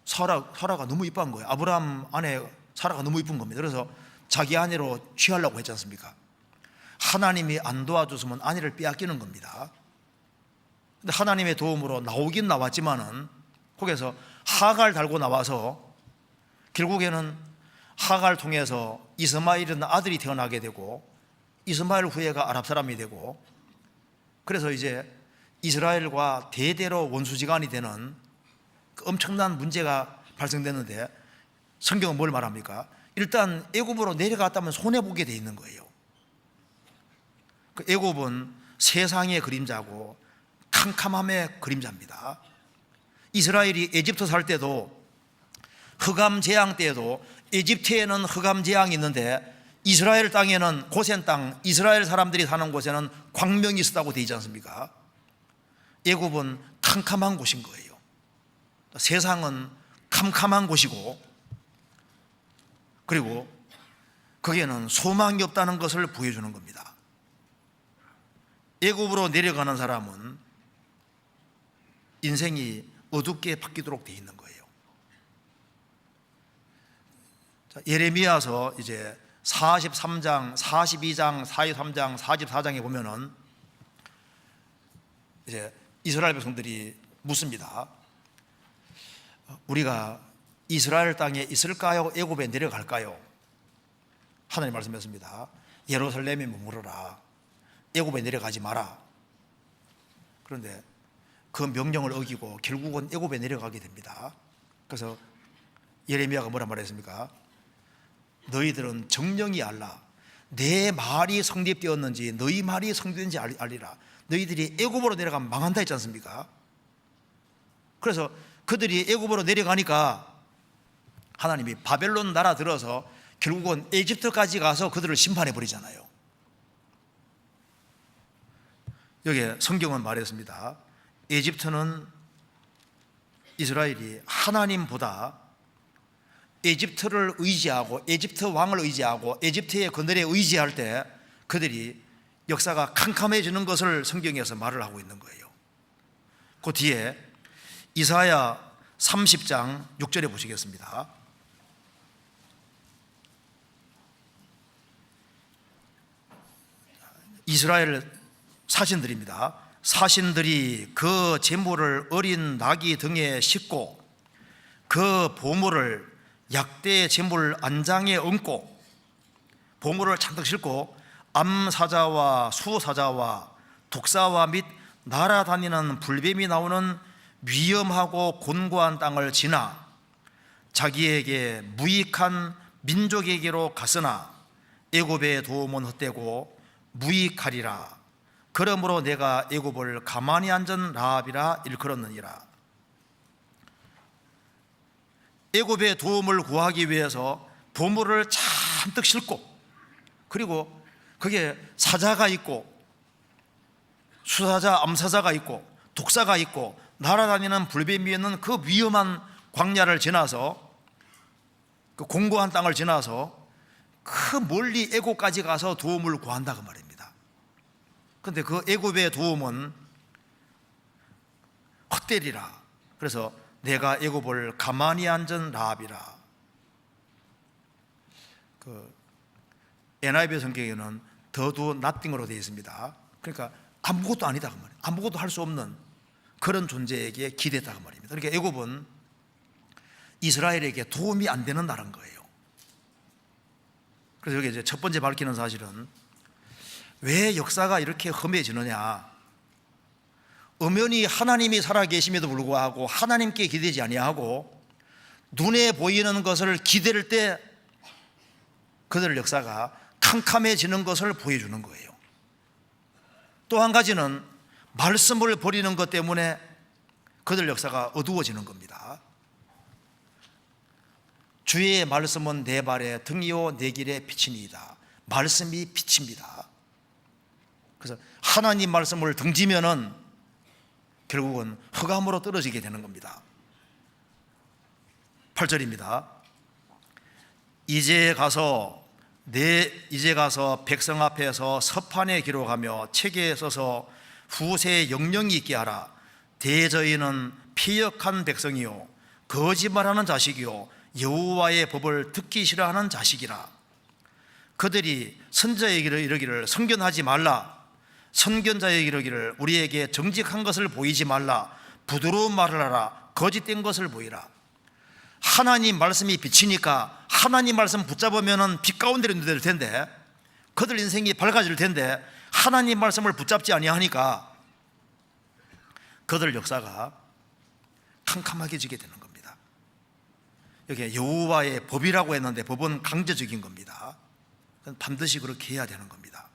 사라가 너무 이쁜 거예요. 아브라함 아내 사라가 너무 이쁜 겁니다. 그래서 자기 아내로 취하려고 했지 않습니까? 하나님이 안 도와줬으면 아내를 빼앗기는 겁니다. 근데 하나님의 도움으로 나오긴 나왔지만은 거기에서 하갈 달고 나와서 결국에는 하갈 통해서 이스마엘이라는 아들이 태어나게 되고 이스마엘 후예가 아랍 사람이 되고 그래서 이제 이스라엘과 대대로 원수지간이 되는 그 엄청난 문제가 발생됐는데 성경은 뭘 말합니까? 일단 애굽으로 내려갔다면 손해보게 돼 있는 거예요. 그 애굽은 세상의 그림자고 캄캄함의 그림자입니다. 이스라엘이 에집트 살 때도 흑암 재앙 때에도 에집트에는 흑암 재앙이 있는데 이스라엘 땅에는 고센 땅 이스라엘 사람들이 사는 곳에는 광명이 있었다고 되어 있지 않습니까? 애굽은 캄캄한 곳인 거예요. 세상은 캄캄한 곳이고 그리고 거기에는 소망이 없다는 것을 보여주는 겁니다. 애굽으로 내려가는 사람은 인생이 어둡게 바뀌도록 되어 있는 거예요. 자, 예레미야서 이제 43장, 42장, 43장, 44장에 보면은 이제 이스라엘 백성들이 묻습니다. 우리가 이스라엘 땅에 있을까요? 애굽에 내려갈까요? 하나님 말씀했습니다. 예루살렘에 머무르라. 애굽에 내려가지 마라. 그런데 그 명령을 어기고 결국은 애굽에 내려가게 됩니다. 그래서 예레미야가 뭐라 말했습니까? 너희들은 정령이 알라. 내 말이 성립되었는지 너희 말이 성립된지 알리라. 너희들이 애굽으로 내려가면 망한다 했지 않습니까? 그래서 그들이 애굽으로 내려가니까 하나님이 바벨론 나라 들어서 결국은 에집트까지 가서 그들을 심판해 버리잖아요. 여기에 성경은 말했습니다. 에집트는 이스라엘이 하나님보다 에집트를 의지하고 에집트 왕을 의지하고 에집트의 그늘에 의지할 때 그들이 역사가 캄캄해지는 것을 성경에서 말을 하고 있는 거예요. 그 뒤에 이사야 30장 6절에 보시겠습니다. 이스라엘 사신들입니다. 사신들이 그 제물을 어린 나귀 등에 싣고 그 보물을 약대 제물 안장에 얹고 보물을 잔뜩 싣고 암사자와 수사자와 독사와 및 날아다니는 불뱀이 나오는 위험하고 곤고한 땅을 지나 자기에게 무익한 민족에게로 갔으나 애굽의 도움은 헛되고 무익하리라. 그러므로 내가 애굽을 가만히 앉은 라합이라 일컬었느니라. 애굽의 도움을 구하기 위해서 보물을 잔뜩 싣고 그리고 그게 사자가 있고 수사자, 암사자가 있고 독사가 있고 날아다니는 불뱀이 있는 그 위험한 광야를 지나서 그 공고한 땅을 지나서 그 멀리 애굽까지 가서 도움을 구한다 그 말입니다. 그런데 그 애굽의 도움은 헛되리라. 그래서 내가 애굽을 가만히 앉은 라합이라. 그 NIV 성경에는 더도 nothing으로 되어 있습니다. 그러니까 아무것도 아니다 그 말이에요. 아무것도 할 수 없는 그런 존재에게 기대다 그 말입니다. 그러니까 애굽은 이스라엘에게 도움이 안 되는 나라인 거예요. 그래서 여기 이제 첫 번째 밝히는 사실은 왜 역사가 이렇게 험해지느냐? 엄연히 하나님이 살아계심에도 불구하고 하나님께 기대지 아니하고 눈에 보이는 것을 기댈 때 그들 역사가 캄캄해지는 것을 보여주는 거예요. 또 한 가지는 말씀을 버리는 것 때문에 그들 역사가 어두워지는 겁니다. 주의 말씀은 내 발의 등이요 내 길의 빛이니이다. 말씀이 빛입니다. 그래서 하나님 말씀을 등지면은 결국은 흑암으로 떨어지게 되는 겁니다. 8절입니다. 이제 가서 백성 앞에서 서판에 기록하며 책에 써서 후세에 영영이 있게 하라. 대저희는 피역한 백성이요 거짓말하는 자식이요 여호와의 법을 듣기 싫어하는 자식이라. 그들이 선자에게 이르기를 선견하지 말라. 선견자에게 이르기를 우리에게 정직한 것을 보이지 말라. 부드러운 말을 하라. 거짓된 것을 보이라. 하나님 말씀이 빛이니까 하나님 말씀 붙잡으면 빛 가운데로 될 텐데 그들 인생이 밝아질 텐데 하나님 말씀을 붙잡지 아니하니까 그들 역사가 캄캄하게 지게 되는 겁니다. 여기 여호와의 법이라고 했는데 법은 강제적인 겁니다. 반드시 그렇게 해야 되는 겁니다.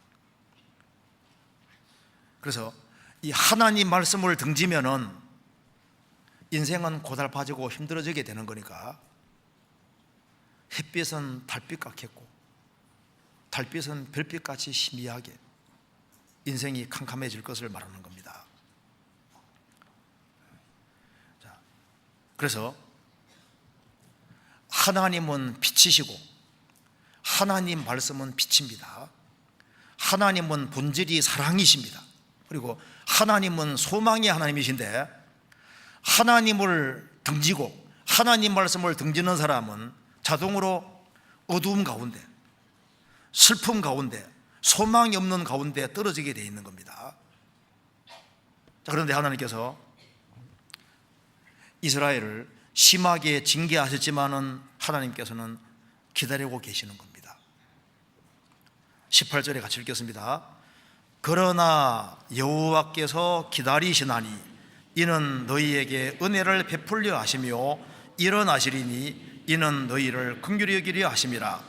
그래서 이 하나님 말씀을 등지면은 인생은 고달파지고 힘들어지게 되는 거니까 햇빛은 달빛 같겠고 달빛은 별빛같이 희미하게 인생이 캄캄해질 것을 말하는 겁니다. 자, 그래서 하나님은 빛이시고 하나님 말씀은 빛입니다. 하나님은 본질이 사랑이십니다. 그리고 하나님은 소망의 하나님이신데 하나님을 등지고 하나님 말씀을 등지는 사람은 자동으로 어두움 가운데 슬픔 가운데 소망이 없는 가운데 떨어지게 되어 있는 겁니다. 자, 그런데 하나님께서 이스라엘을 심하게 징계하셨지만은 하나님께서는 기다리고 계시는 겁니다. 18절에 같이 읽겠습니다. 그러나 여호와께서 기다리시나니 이는 너희에게 은혜를 베풀려 하시며 일어나시리니 이는 너희를 긍휼히 여기려 하심이라.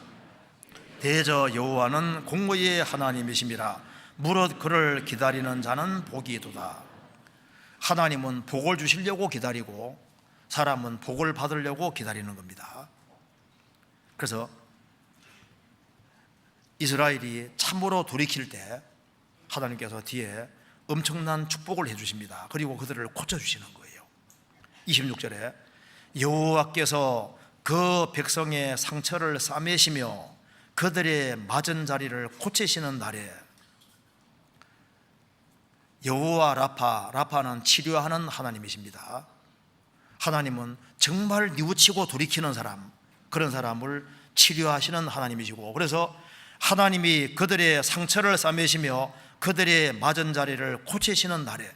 대저 여호와는 공의의 하나님이심이라. 무릇 그를 기다리는 자는 복이 있도다. 하나님은 복을 주시려고 기다리고 사람은 복을 받으려고 기다리는 겁니다. 그래서 이스라엘이 참으로 돌이킬 때 하나님께서 뒤에 엄청난 축복을 해주십니다. 그리고 그들을 고쳐주시는 거예요. 26절에 여호와께서 그 백성의 상처를 싸매시며 그들의 맞은 자리를 고치시는 날에, 여호와 라파는 치료하는 하나님이십니다. 하나님은 정말 뉘우치고 돌이키는 사람, 그런 사람을 치료하시는 하나님이시고, 그래서 하나님이 그들의 상처를 싸매시며 그들의 맞은 자리를 고치시는 날에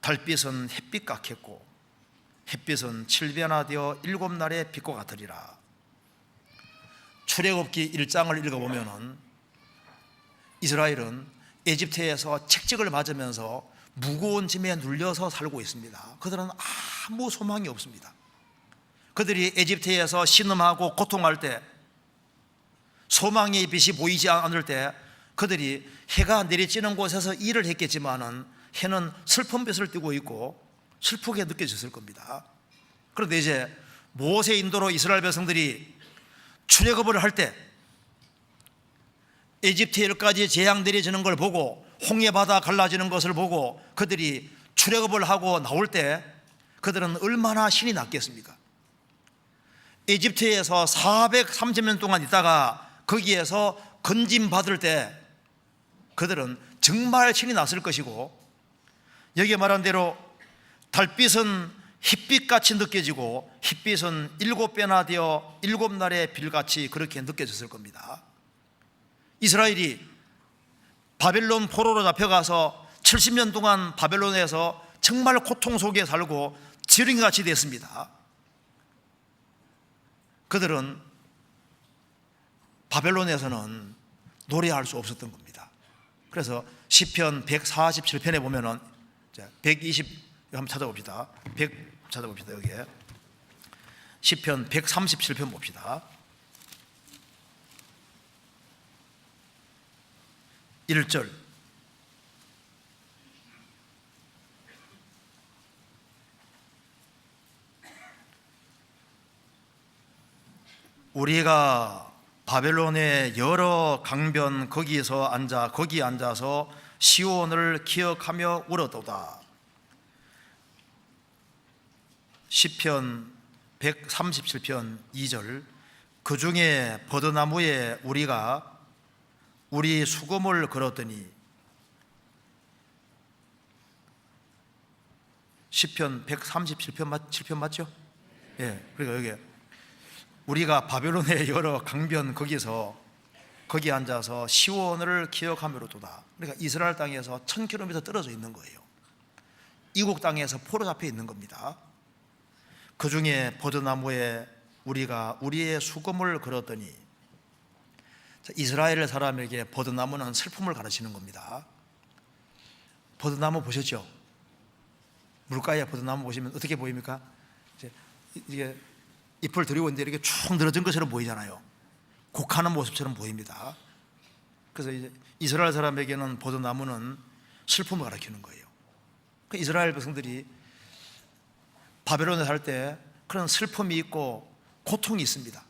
달빛은 햇빛 같겠고 햇빛은 칠변화되어 7날의 빛과 같으리라. 출애굽기 1장을 읽어보면 이스라엘은 에집트에서 책직을 맞으면서 무거운 짐에 눌려서 살고 있습니다. 그들은 아무 소망이 없습니다. 그들이 에집트에서 신음하고 고통할 때, 소망의 빛이 보이지 않을 때 그들이 해가 내리쬐는 곳에서 일을 했겠지만은 해는 슬픈 빛을 띠고 있고 슬프게 느껴졌을 겁니다. 그런데 이제 모세 인도로 이스라엘 백성들이 출애굽을 할 때 에집트에까지 재앙 내려지는 걸 보고 홍해바다 갈라지는 것을 보고 그들이 출애굽을 하고 나올 때 그들은 얼마나 신이 났겠습니까? 에집트에서 430년 동안 있다가 거기에서 건짐 받을 때 그들은 정말 신이 났을 것이고, 여기에 말한 대로 달빛은 햇빛같이 느껴지고 햇빛은 7배나 되어 7날의 빛같이 그렇게 느껴졌을 겁니다. 이스라엘이 바벨론 포로로 잡혀가서 70년 동안 바벨론에서 정말 고통 속에 살고 지렁이같이 됐습니다. 그들은 바벨론에서는 노래할 수 없었던 겁니다. 그래서 시편 147편에 보면은 120 한번 찾아봅시다. 100 찾아봅시다. 여기에 시편 137편 봅시다. 1절 우리가 바벨론의 여러 강변 거기 앉아서 시온을 기억하며 울었도다. 시편 137편 2절 그 중에 버드나무에 우리가 우리 수금을 걸었더니, 시편 137편 7편 맞죠? 예. 그러니까 여기 우리가 바벨론의 여러 강변 거기 앉아서 시온을 기억하며로도다. 그러니까 이스라엘 땅에서 1000km 떨어져 있는 거예요. 이국 땅에서 포로 잡혀 있는 겁니다. 그 중에 버드나무에 우리가 우리의 수금을 걸었더니, 이스라엘 사람에게 버드나무는 슬픔을 가르치는 겁니다. 버드나무 보셨죠? 물가에 버드나무 보시면 어떻게 보입니까? 이게 잎을 들이고 있는데 이렇게 쭉 늘어진 것처럼 보이잖아요. 곡하는 모습처럼 보입니다. 그래서 이제 이스라엘 사람에게는 버드나무는 슬픔을 가리키는 거예요. 이스라엘 백성들이 바벨론에 살 때 그런 슬픔이 있고 고통이 있습니다.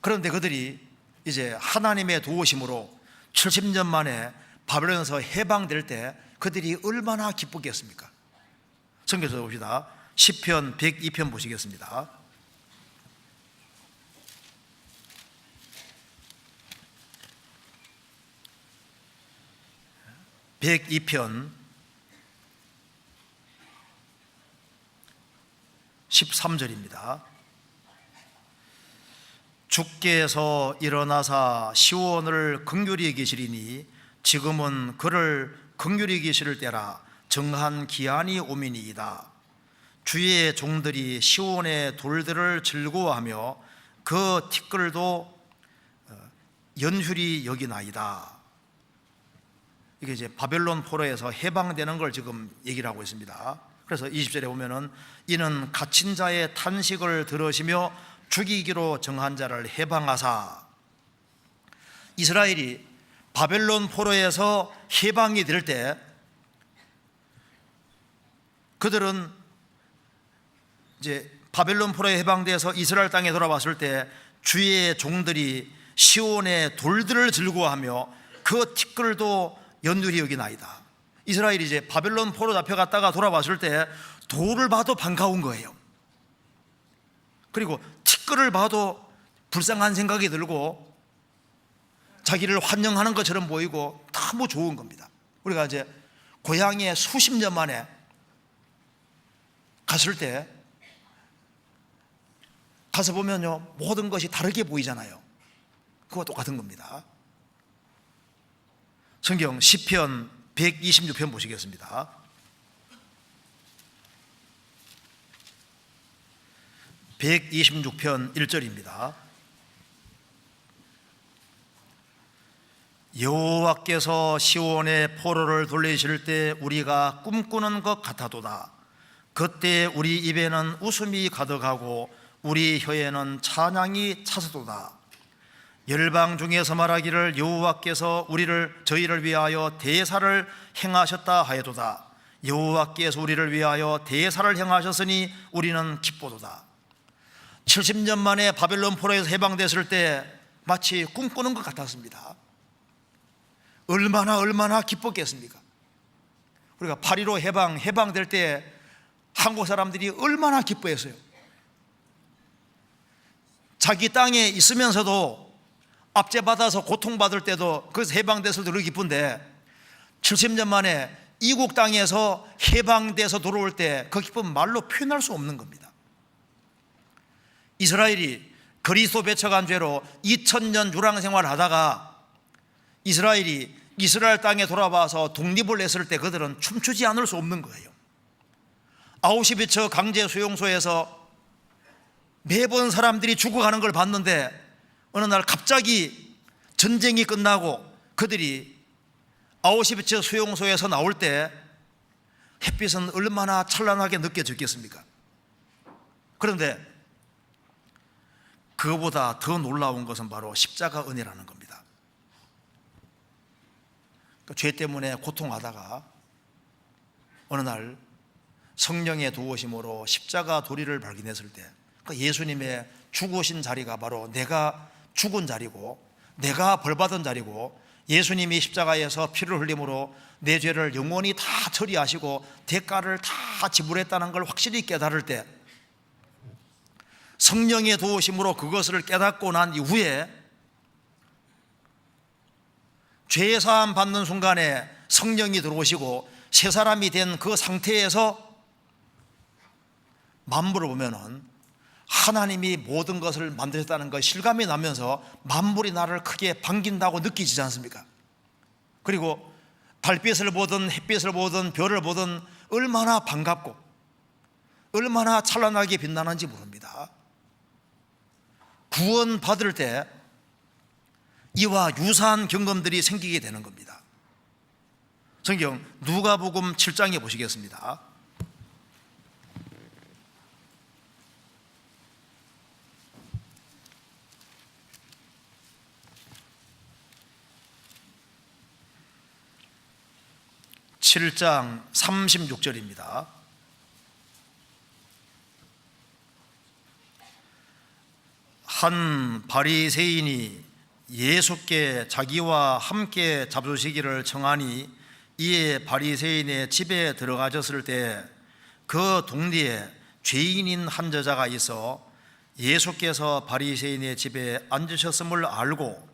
그런데 그들이 이제 하나님의 도우심으로 70년 만에 바벨론에서 해방될 때 그들이 얼마나 기쁘겠습니까? 성경에서 봅시다. 시편 102편 보시겠습니다. 102편 13절입니다. 주께서 일어나사 시온을 긍휼히 계시리니 지금은 그를 긍휼히 계실 때라. 정한 기한이 오미니이다. 주의 종들이 시온의 돌들을 즐거워하며 그 티끌도 연휴리 여기나이다. 이게 이제 바벨론 포로에서 해방되는 걸 지금 얘기를 하고 있습니다. 그래서 20절에 보면은 이는 갇힌 자의 탄식을 들으시며 죽이기로 정한 자를 해방하사 이스라엘이 바벨론 포로에서 해방이 될 때 그들은 이제 바벨론 포로에 해방돼서 이스라엘 땅에 돌아왔을 때 주의 종들이 시온의 돌들을 즐거워하며 그 티끌도 연두리 여기나이다. 이스라엘이 이제 바벨론 포로 잡혀갔다가 돌아왔을 때 돌을 봐도 반가운 거예요. 그리고 티끌을 봐도 불쌍한 생각이 들고 자기를 환영하는 것처럼 보이고 너무 좋은 겁니다. 우리가 이제 고향에 수십 년 만에 갔을 때 가서 보면요, 모든 것이 다르게 보이잖아요. 그거와 똑같은 겁니다. 성경 시편 126편 보시겠습니다. (126편) 1절입니다. 여호와께서 시온의 포로를 돌리실 때 우리가 꿈꾸는 것 같아도다. 그때 우리 입에는 웃음이 가득하고 우리 혀에는 찬양이 차서도다. 열방 중에서 말하기를 여호와께서 저희를 위하여 대사를 행하셨다 하여도다. 여호와께서 우리를 위하여 대사를 행하셨으니 우리는 기쁘도다. 70년 만에 바벨론 포로에서 해방됐을 때 마치 꿈꾸는 것 같았습니다. 얼마나 기뻤겠습니까? 우리가 8.15 해방될 때 한국 사람들이 얼마나 기뻐했어요. 자기 땅에 있으면서도 압제받아서 고통받을 때도 그래서 해방돼서 늘 기쁜데 70년 만에 이국 땅에서 해방돼서 돌아올 때 그 기쁨은 말로 표현할 수 없는 겁니다. 이스라엘이 그리스도 배척한 죄로 2000년 유랑생활을 하다가 이스라엘이 이스라엘 땅에 돌아와서 독립을 했을 때 그들은 춤추지 않을 수 없는 거예요. 아우슈비츠 강제 수용소에서 매번 사람들이 죽어가는 걸 봤는데 어느 날 갑자기 전쟁이 끝나고 그들이 아우슈비츠 수용소에서 나올 때 햇빛은 얼마나 찬란하게 느껴졌겠습니까? 그런데 그거보다 더 놀라운 것은 바로 십자가 은혜라는 겁니다. 그러니까 죄 때문에 고통하다가 어느 날 성령의 도우심으로 십자가 도리를 발견했을 때 그러니까 예수님의 죽으신 자리가 바로 내가 죽은 자리고 내가 벌받은 자리고 예수님이 십자가에서 피를 흘림으로 내 죄를 영원히 다 처리하시고 대가를 다 지불했다는 걸 확실히 깨달을 때 성령의 도우심으로 그것을 깨닫고 난 이후에 죄사함 받는 순간에 성령이 들어오시고 새 사람이 된 그 상태에서 만물을 보면은 하나님이 모든 것을 만드셨다는 것 실감이 나면서 만물이 나를 크게 반긴다고 느끼지 않습니까? 그리고 달빛을 보든 햇빛을 보든 별을 보든 얼마나 반갑고 얼마나 찬란하게 빛나는지 모릅니다. 구원 받을 때 이와 유사한 경험들이 생기게 되는 겁니다. 성경 누가복음 7장에 보시겠습니다. (7장) 36절입니다. 한 바리새인이 예수께 자기와 함께 잡수시기를 청하니 이에 바리새인의 집에 들어가셨을 때 그 동리에 죄인인 한 여자가 있어 예수께서 바리새인의 집에 앉으셨음을 알고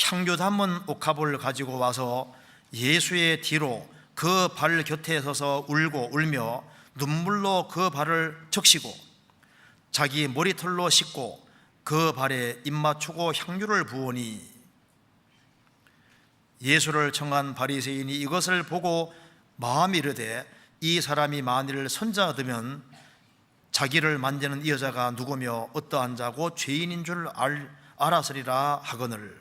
향유 담은 옥합을 가지고 와서 예수의 뒤로 그 발 곁에 서서 울고 울며 눈물로 그 발을 적시고 자기 머리털로 씻고 그 발에 입 맞추고 향유를 부으니 예수를 청한 바리새인이 이것을 보고 마음이 이르되 이 사람이 만일 선자 얻으면 자기를 만지는 이 여자가 누구며 어떠한 자고 죄인인 줄 알았으리라 하거늘.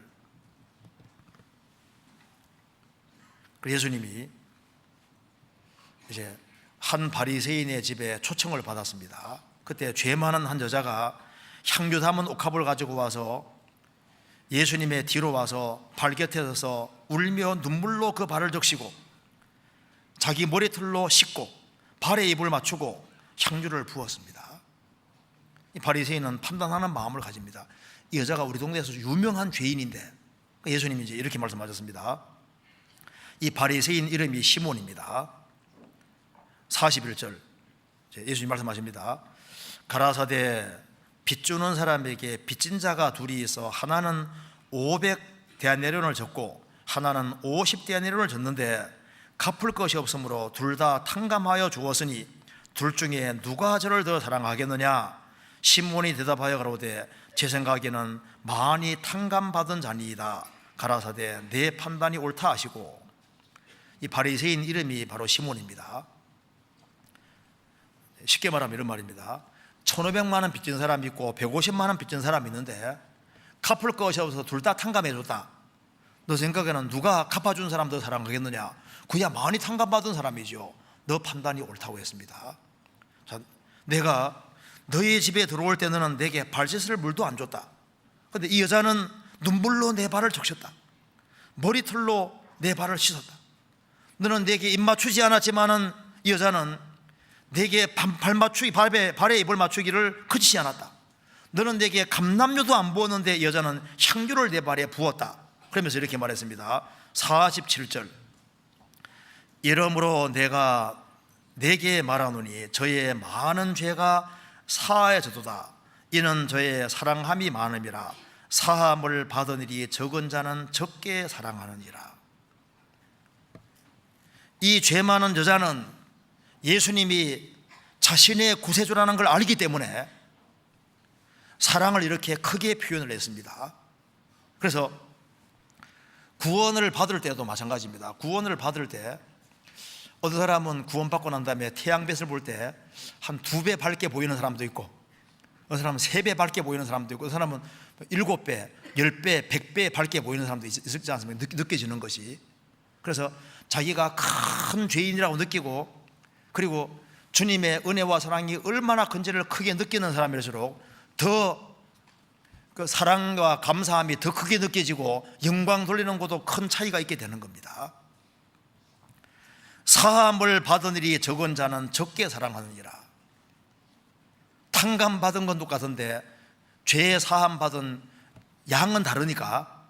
예수님이 이제 한 바리새인의 집에 초청을 받았습니다. 그때 죄 많은 한 여자가 향유 담은 옥합을 가지고 와서 예수님의 뒤로 와서 발 곁에 서서 울며 눈물로 그 발을 적시고 자기 머리털로 씻고 발에 입을 맞추고 향유를 부었습니다. 이 바리새인은 판단하는 마음을 가집니다. 이 여자가 우리 동네에서 유명한 죄인인데 예수님이 이제 이렇게 말씀하셨습니다. 이 바리새인 이름이 시몬입니다. 41절 예수님 말씀하십니다. 가라사대 빚주는 사람에게 빚진 자가 둘이 있어 하나는 500데나리온을 졌고 하나는 50데나리온을 졌는데 갚을 것이 없으므로 둘 다 탕감하여 주었으니 둘 중에 누가 저를 더 사랑하겠느냐? 시몬이 대답하여 가로되 제 생각에는 많이 탕감받은 자니이다. 가라사대 내 판단이 옳다 하시고, 이 바리새인 이름이 바로 시몬입니다. 쉽게 말하면 이런 말입니다. 1,500만 원 빚진 사람이 있고 150만 원 빚진 사람이 있는데 갚을 것이 없어서 둘 다 탕감해 줬다. 너 생각에는 누가 갚아준 사람 더 사랑하겠느냐? 그야 많이 탕감받은 사람이죠. 너 판단이 옳다고 했습니다. 자, 내가 너희 집에 들어올 때 너는 내게 발 씻을 물도 안 줬다. 그런데 이 여자는 눈물로 내 발을 적셨다. 머리털로 내 발을 씻었다. 너는 내게 입 맞추지 않았지만은 이 여자는 내게 발 맞추기, 발에 입을 맞추기를 그치지 않았다. 너는 내게 감람유도 안 부었는데 이 여자는 향유를 내 발에 부었다. 그러면서 이렇게 말했습니다. 47절 이러므로 내가 내게 말하노니 저의 많은 죄가 사하여졌도다. 이는 저의 사랑함이 많음이라. 사함을 받은 일이 적은 자는 적게 사랑하느니라. 이 죄 많은 여자는 예수님이 자신의 구세주라는 걸 알기 때문에 사랑을 이렇게 크게 표현을 했습니다. 그래서 구원을 받을 때도 마찬가지입니다. 구원을 받을 때 어떤 사람은 구원받고 난 다음에 태양빛을 볼 때 한 2배 밝게 보이는 사람도 있고, 어떤 사람은 3배 밝게 보이는 사람도 있고, 어떤 사람은 7배, 10배, 100배 밝게 보이는 사람도 있지 않습니까? 느껴지는 것이. 그래서 자기가 큰 죄인이라고 느끼고, 그리고 주님의 은혜와 사랑이 얼마나 큰지를 크게 느끼는 사람일수록 더 그 사랑과 감사함이 더 크게 느껴지고 영광 돌리는 것도 큰 차이가 있게 되는 겁니다. 사함을 받은 일이 적은 자는 적게 사랑하느니라. 탕감 받은 건 똑같은데 죄 사함 받은 양은 다르니까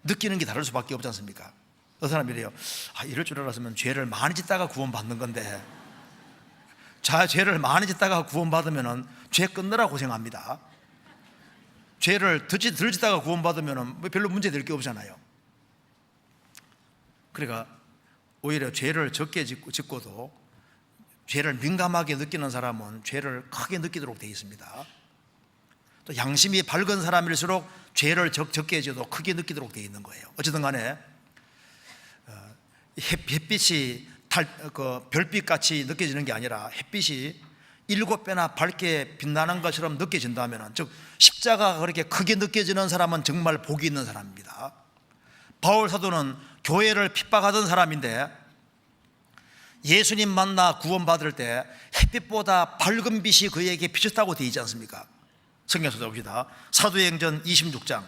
느끼는 게 다를 수밖에 없지 않습니까? 어떤 사람이 이래요. 이럴 줄 알았으면 죄를 많이 짓다가 구원받는 건데, 죄를 많이 짓다가 구원받으면 죄 끊느라 고생합니다. 죄를 덜 짓다가 구원받으면 별로 문제될 게 없잖아요. 그러니까 오히려 죄를 적게 짓고도 죄를 민감하게 느끼는 사람은 죄를 크게 느끼도록 되어 있습니다. 또 양심이 밝은 사람일수록 죄를 적게 지어도 크게 느끼도록 되어 있는 거예요. 어쨌든 간에 햇빛이 별빛같이 느껴지는 게 아니라 햇빛이 7배나 밝게 빛나는 것처럼 느껴진다면, 즉 십자가가 그렇게 크게 느껴지는 사람은 정말 복이 있는 사람입니다. 바울 사도는 교회를 핍박하던 사람인데 예수님 만나 구원받을 때 햇빛보다 밝은 빛이 그에게 비쳤다고 되어 있지 않습니까? 성경 찾아봅시다. 사도행전 26장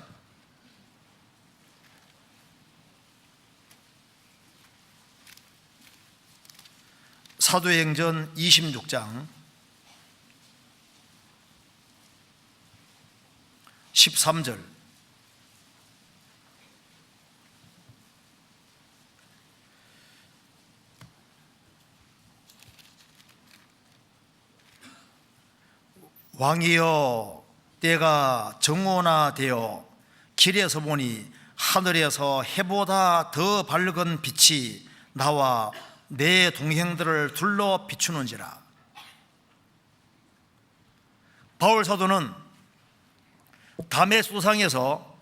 사도행전 26장 13절 왕이여 때가 정오나되어 길에서 보니 하늘에서 해보다 더 밝은 빛이 나와 내 동행들을 둘러 비추는지라. 바울 사도는 다메섹도상에서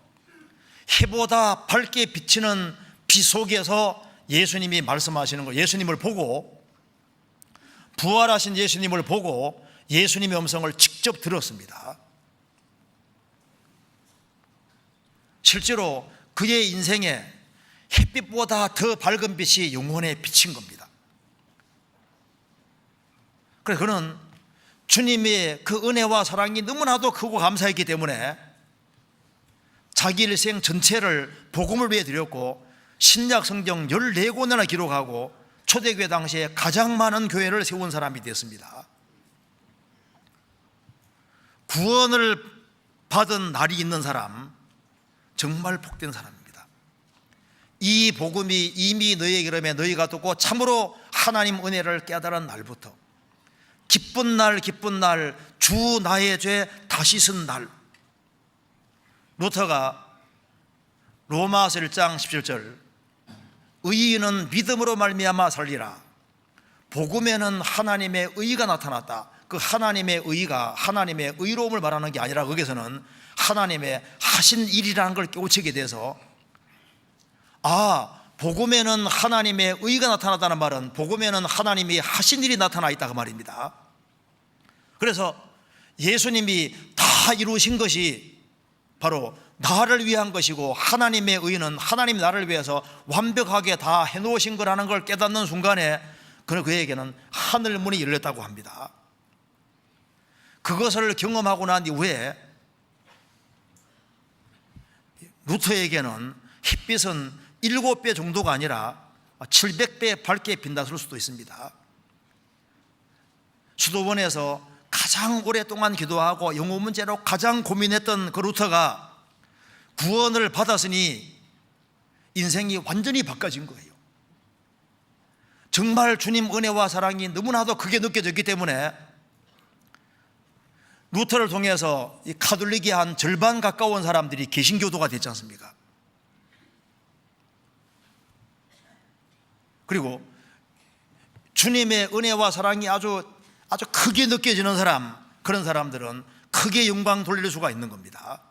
해보다 밝게 비치는 빛 속에서 예수님이 말씀하시는 거, 예수님을 보고, 부활하신 예수님을 보고 예수님의 음성을 직접 들었습니다. 실제로 그의 인생에 햇빛보다 더 밝은 빛이 영혼에 비친 겁니다. 그래서 그는 주님의 그 은혜와 사랑이 너무나도 크고 감사했기 때문에 자기 일생 전체를 복음을 위해 드렸고 신약 성경 14권이나 기록하고 초대교회 당시에 가장 많은 교회를 세운 사람이 됐습니다. 구원을 받은 날이 있는 사람, 정말 복된 사람입니다. 이 복음이 이미 너희에게 이르매 너희가 듣고 참으로 하나님 은혜를 깨달은 날부터 기쁜 날 기쁜 날 주 나의 죄 다시 쓴 날. 루터가 로마서 1장 17절 의인은 믿음으로 말미암아 살리라. 복음에는 하나님의 의가 나타났다. 그 하나님의 의가 하나님의 의로움을 말하는 게 아니라 거기서는 하나님의 하신 일이라는 걸 깨우치게 돼서 복음에는 하나님의 의가 나타났다는 말은 복음에는 하나님이 하신 일이 나타나 있다 그 말입니다. 그래서 예수님이 다 이루신 것이 바로 나를 위한 것이고 하나님의 의는 하나님이 나를 위해서 완벽하게 다 해놓으신 거라는 걸 깨닫는 순간에 그에게는 하늘문이 열렸다고 합니다. 그것을 경험하고 난 이후에 루터에게는 햇빛은 7배 정도가 아니라 700배 밝게 빛났을 수도 있습니다. 수도원에서 가장 오랫동안 기도하고 영혼 문제로 가장 고민했던 그 루터가 구원을 받았으니 인생이 완전히 바꿔진 거예요. 정말 주님 은혜와 사랑이 너무나도 크게 느껴졌기 때문에 루터를 통해서 이 카톨릭이 한 절반 가까운 사람들이 개신교도가 됐지 않습니까? 그리고 주님의 은혜와 사랑이 아주 크게 느껴지는 사람, 그런 사람들은 크게 영광 돌릴 수가 있는 겁니다.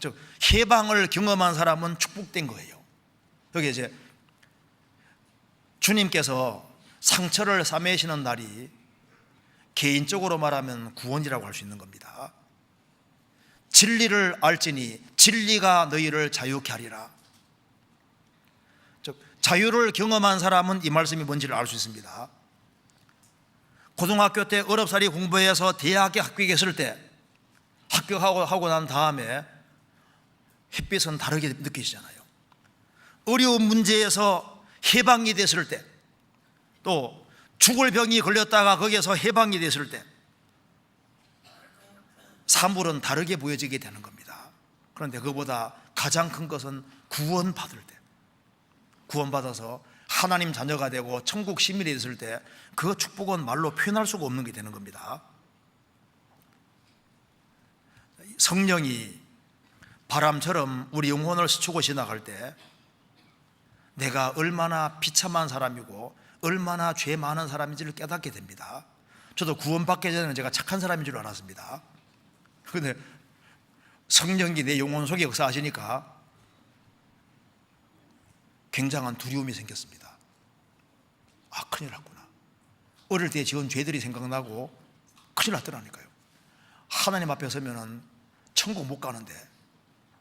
즉 해방을 경험한 사람은 축복된 거예요. 여기 이제 주님께서 상처를 싸매시는 날이 개인적으로 말하면 구원이라고 할 수 있는 겁니다. 진리를 알지니 진리가 너희를 자유케 하리라. 즉 자유를 경험한 사람은 이 말씀이 뭔지를 알 수 있습니다. 고등학교 때 어렵사리 공부해서 대학에 합격했을 때 합격하고 난 다음에 햇빛은 다르게 느끼시잖아요. 어려운 문제에서 해방이 됐을 때, 또 죽을 병이 걸렸다가 거기에서 해방이 됐을 때 사물은 다르게 보여지게 되는 겁니다. 그런데 그보다 가장 큰 것은 구원받을 때, 구원받아서 하나님 자녀가 되고 천국 시민이 됐을 때 그 축복은 말로 표현할 수가 없는 게 되는 겁니다. 성령이 바람처럼 우리 영혼을 스치고 지나갈 때 내가 얼마나 비참한 사람이고 얼마나 죄 많은 사람인지를 깨닫게 됩니다. 저도 구원받기 전에는 제가 착한 사람인 줄 알았습니다. 그런데 성령이 내 영혼 속에 역사하시니까 굉장한 두려움이 생겼습니다. 큰일 났구나. 어릴 때 지은 죄들이 생각나고 큰일 났더라니까요. 하나님 앞에 서면은 천국 못 가는데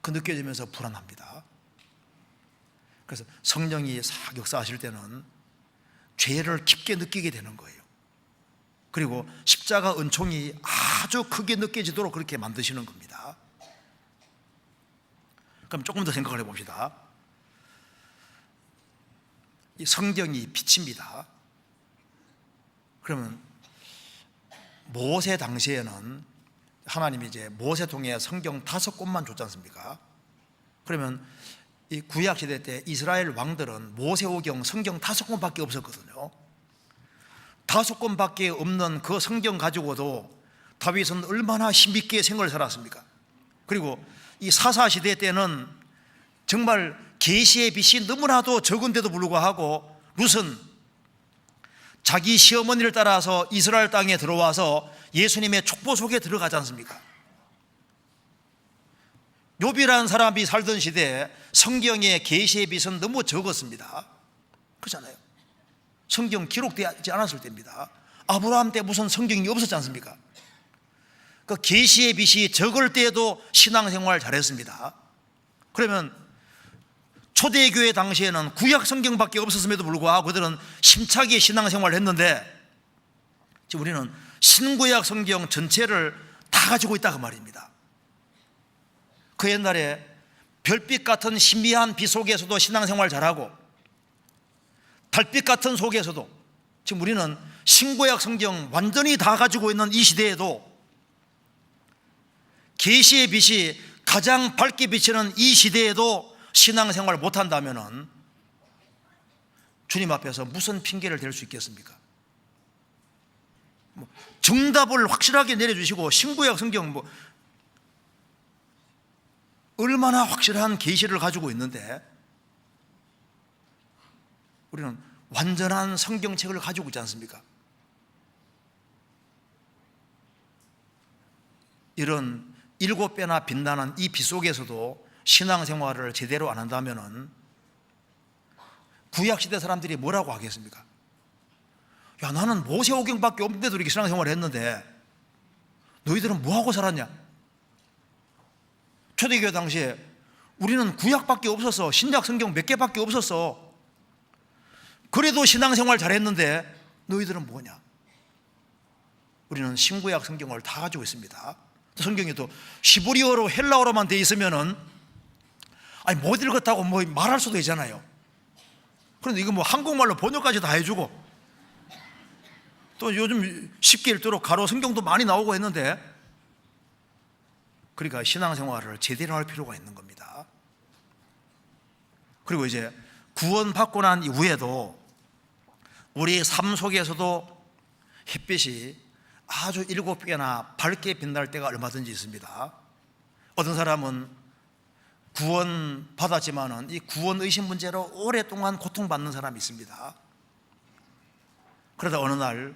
그 느껴지면서 불안합니다. 그래서 성령이 싹 역사하실 때는 죄를 깊게 느끼게 되는 거예요. 그리고 십자가 은총이 아주 크게 느껴지도록 그렇게 만드시는 겁니다. 그럼 조금 더 생각을 해봅시다. 이 성경이 빛입니다. 그러면 모세 당시에는 하나님이 이제 모세 통해 성경 5권만 줬지 않습니까? 그러면 이 구약 시대 때 이스라엘 왕들은 모세오경 성경 5권밖에 없었거든요. 5권밖에 없는 그 성경 가지고도 다윗은 얼마나 힘있게 생활을 살았습니까? 그리고 이 사사 시대 때는 정말 계시의 빛이 너무나도 적은데도 불구하고 룻은 자기 시어머니를 따라서 이스라엘 땅에 들어와서 예수님의 촉보 속에 들어가지 않습니까? 욥이라는 사람이 살던 시대에 성경의 계시의 빛은 너무 적었습니다. 그렇잖아요. 성경 기록되지 않았을 때입니다. 아브라함 때 무슨 성경이 없었지 않습니까? 그 계시의 빛이 적을 때에도 신앙생활 잘했습니다. 그러면 초대교회 당시에는 구약 성경밖에 없었음에도 불구하고 그들은 심차게 신앙생활을 했는데 지금 우리는 신구약 성경 전체를 다 가지고 있다 그 말입니다. 그 옛날에 별빛 같은 신비한 빛 속에서도 신앙생활 잘하고, 달빛 같은 속에서도, 지금 우리는 신구약 성경 완전히 다 가지고 있는 이 시대에도, 계시의 빛이 가장 밝게 비치는 이 시대에도 신앙생활 못한다면 주님 앞에서 무슨 핑계를 댈 수 있겠습니까? 정답을 확실하게 내려주시고, 신구약 성경 얼마나 확실한 계시를 가지고 있는데 우리는 완전한 성경책을 가지고 있지 않습니까? 이런 7배나 빛나는 이 빛 속에서도 신앙생활을 제대로 안 한다면 구약시대 사람들이 뭐라고 하겠습니까? 야, 나는 모세오경밖에 없는데도 이렇게 신앙생활을 했는데 너희들은 뭐하고 살았냐? 초대교회 당시에 우리는 구약밖에 없었어. 신약 성경 몇 개밖에 없었어. 그래도 신앙생활 잘했는데 너희들은 뭐냐? 우리는 신구약 성경을 다 가지고 있습니다. 성경이 또 시브리어로 헬라어로만 돼 있으면은 못 읽었다고 말할 수도 있잖아요. 그런데 이거 한국말로 번역까지 다 해주고, 또 요즘 쉽게 읽도록 가로 성경도 많이 나오고 했는데, 그러니까 신앙생활을 제대로 할 필요가 있는 겁니다. 그리고 이제 구원받고 난 이후에도 우리 삶 속에서도 햇빛이 아주 7배나 밝게 빛날 때가 얼마든지 있습니다. 어떤 사람은 구원받았지만은 이 구원의심 문제로 오랫동안 고통받는 사람이 있습니다. 그러다 어느 날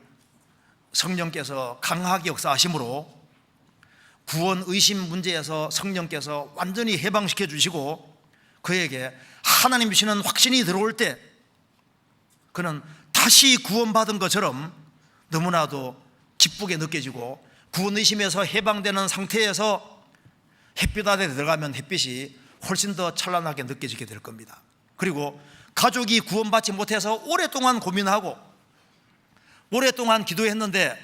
성령께서 강하게 역사하심으로 구원의심 문제에서 성령께서 완전히 해방시켜 주시고 그에게 하나님 주시는 확신이 들어올 때 그는 다시 구원받은 것처럼 너무나도 기쁘게 느껴지고, 구원의심에서 해방되는 상태에서 햇빛 안에 들어가면 햇빛이 훨씬 더 찬란하게 느껴지게 될 겁니다. 그리고 가족이 구원받지 못해서 오랫동안 고민하고 오랫동안 기도했는데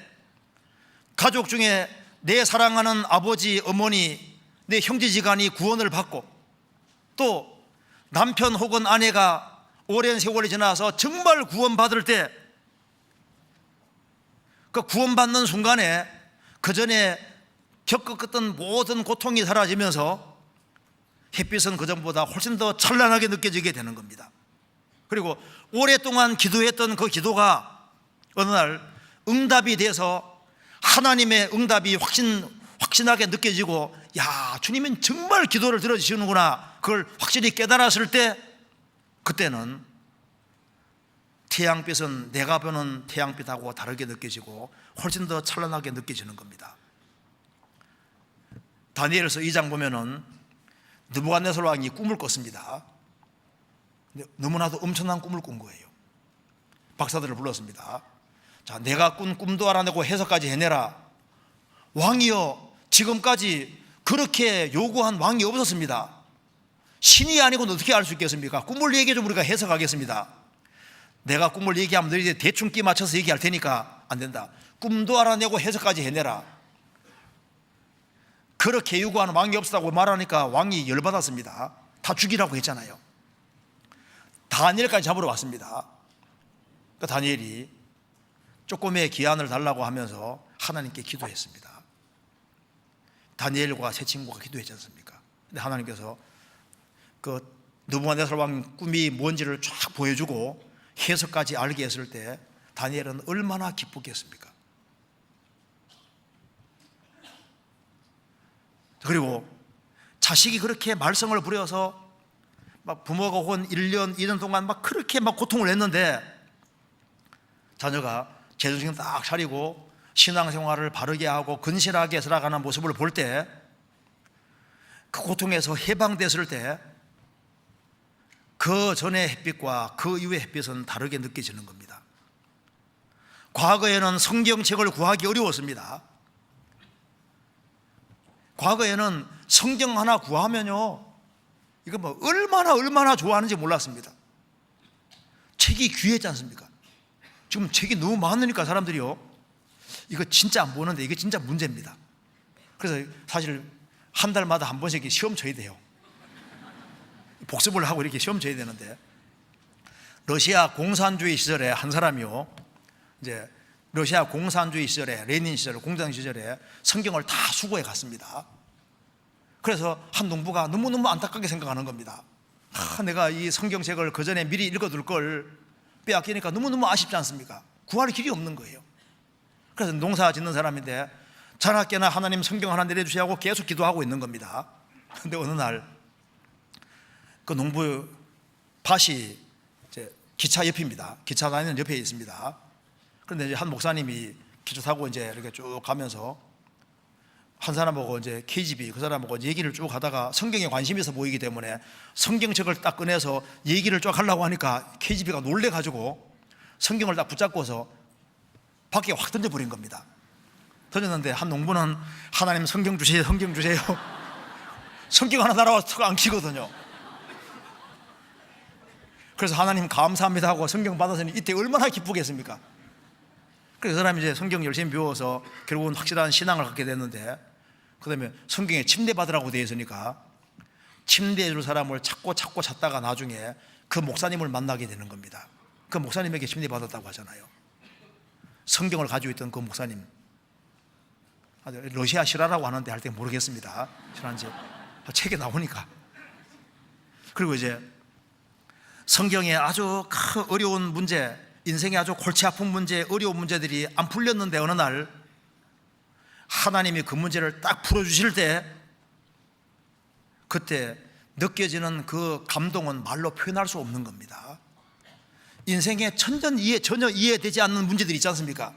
가족 중에 내 사랑하는 아버지, 어머니, 내 형제지간이 구원을 받고, 또 남편 혹은 아내가 오랜 세월이 지나서 정말 구원받을 때 그 구원받는 순간에 그 전에 겪었던 모든 고통이 사라지면서 햇빛은 그전보다 훨씬 더 찬란하게 느껴지게 되는 겁니다. 그리고 오랫동안 기도했던 그 기도가 어느 날 응답이 돼서 하나님의 응답이 확신하게 느껴지고, 야, 주님은 정말 기도를 들어주시는구나, 그걸 확실히 깨달았을 때, 그때는 태양빛은 내가 보는 태양빛하고 다르게 느껴지고 훨씬 더 찬란하게 느껴지는 겁니다. 다니엘서 2장 보면은 느부갓네살 왕이 꿈을 꿨습니다. 너무나도 엄청난 꿈을 꾼 거예요. 박사들을 불렀습니다. 자, 내가 꾼 꿈도 알아내고 해석까지 해내라. 왕이여, 지금까지 그렇게 요구한 왕이 없었습니다. 신이 아니고는 어떻게 알 수 있겠습니까? 꿈을 얘기해 좀 우리가 해석하겠습니다. 내가 꿈을 얘기하면 너희 대충 끼 맞춰서 얘기할 테니까 안 된다. 꿈도 알아내고 해석까지 해내라. 그렇게 요구하는 왕이 없었다고 말하니까 왕이 열받았습니다. 다 죽이라고 했잖아요. 다니엘까지 잡으러 왔습니다. 그 다니엘이 조금의 기한을 달라고 하면서 하나님께 기도했습니다. 다니엘과 세 친구가 기도했지 않습니까? 근데 하나님께서 그 느부갓네살 왕 꿈이 뭔지를 쫙 보여주고 해석까지 알게 했을 때 다니엘은 얼마나 기쁘겠습니까? 그리고 자식이 그렇게 말썽을 부려서 막 부모가 혹은 1년, 2년 동안 막 그렇게 막 고통을 했는데 자녀가 제정신 딱 차리고 신앙생활을 바르게 하고 근실하게 살아가는 모습을 볼 때, 그 고통에서 해방됐을 때 그 전의 햇빛과 그 이후의 햇빛은 다르게 느껴지는 겁니다. 과거에는 성경책을 구하기 어려웠습니다. 과거에는 성경 하나 구하면요, 이거 얼마나 좋아하는지 몰랐습니다. 책이 귀했지 않습니까? 지금 책이 너무 많으니까 사람들이요, 이거 진짜 안 보는데 이게 진짜 문제입니다. 그래서 사실 한 달마다 한 번씩 시험 쳐야 돼요. 복습을 하고 이렇게 시험 쳐야 되는데, 러시아 공산주의 시절에 한 사람이요, 이제 러시아 공산주의 시절에, 레닌 시절, 공장 시절에 성경을 다 수거해 갔습니다. 그래서 한 농부가 너무너무 안타깝게 생각하는 겁니다. 내가 이 성경책을 그 전에 미리 읽어둘 걸 빼앗기니까 너무너무 아쉽지 않습니까? 구할 길이 없는 거예요. 그래서 농사 짓는 사람인데 자나깨나 하나님 성경 하나 내려주시고 계속 기도하고 있는 겁니다. 근데 어느 날 그 농부 밭이 이제 기차 옆입니다. 기차 다니는 옆에 있습니다. 그런데 이제 한 목사님이 기차 타고 이제 이렇게 쭉 가면서 한 사람하고 이제 KGB 그 사람하고 얘기를 쭉 하다가 성경에 관심이 있어 보이기 때문에 성경책을 딱 꺼내서 얘기를 쭉 하려고 하니까 KGB가 놀래가지고 성경을 딱 붙잡고서 밖에 확 던져버린 겁니다. 던졌는데 한 농부는 하나님 성경 주세요, 성경 주세요. 성경 하나 날아와서 턱 안 키거든요. 그래서 하나님 감사합니다 하고 성경 받았으니 이때 얼마나 기쁘겠습니까? 그래서 그 사람이 이제 성경 열심히 배워서 결국은 확실한 신앙을 갖게 됐는데, 그 다음에 성경에 침례 받으라고 되어 있으니까 침례해 줄 사람을 찾고 찾다가 나중에 그 목사님을 만나게 되는 겁니다. 그 목사님에게 침례 받았다고 하잖아요. 성경을 가지고 있던 그 목사님, 러시아 실화라고 하는데 할 때 모르겠습니다. 실화인지 책에 나오니까. 그리고 이제 성경에 아주 큰 어려운 문제, 인생에 아주 골치 아픈 문제, 어려운 문제들이 안 풀렸는데 어느 날 하나님이 그 문제를 딱 풀어주실 때, 그때 느껴지는 그 감동은 말로 표현할 수 없는 겁니다. 인생에 전혀 이해되지 않는 문제들이 있지 않습니까?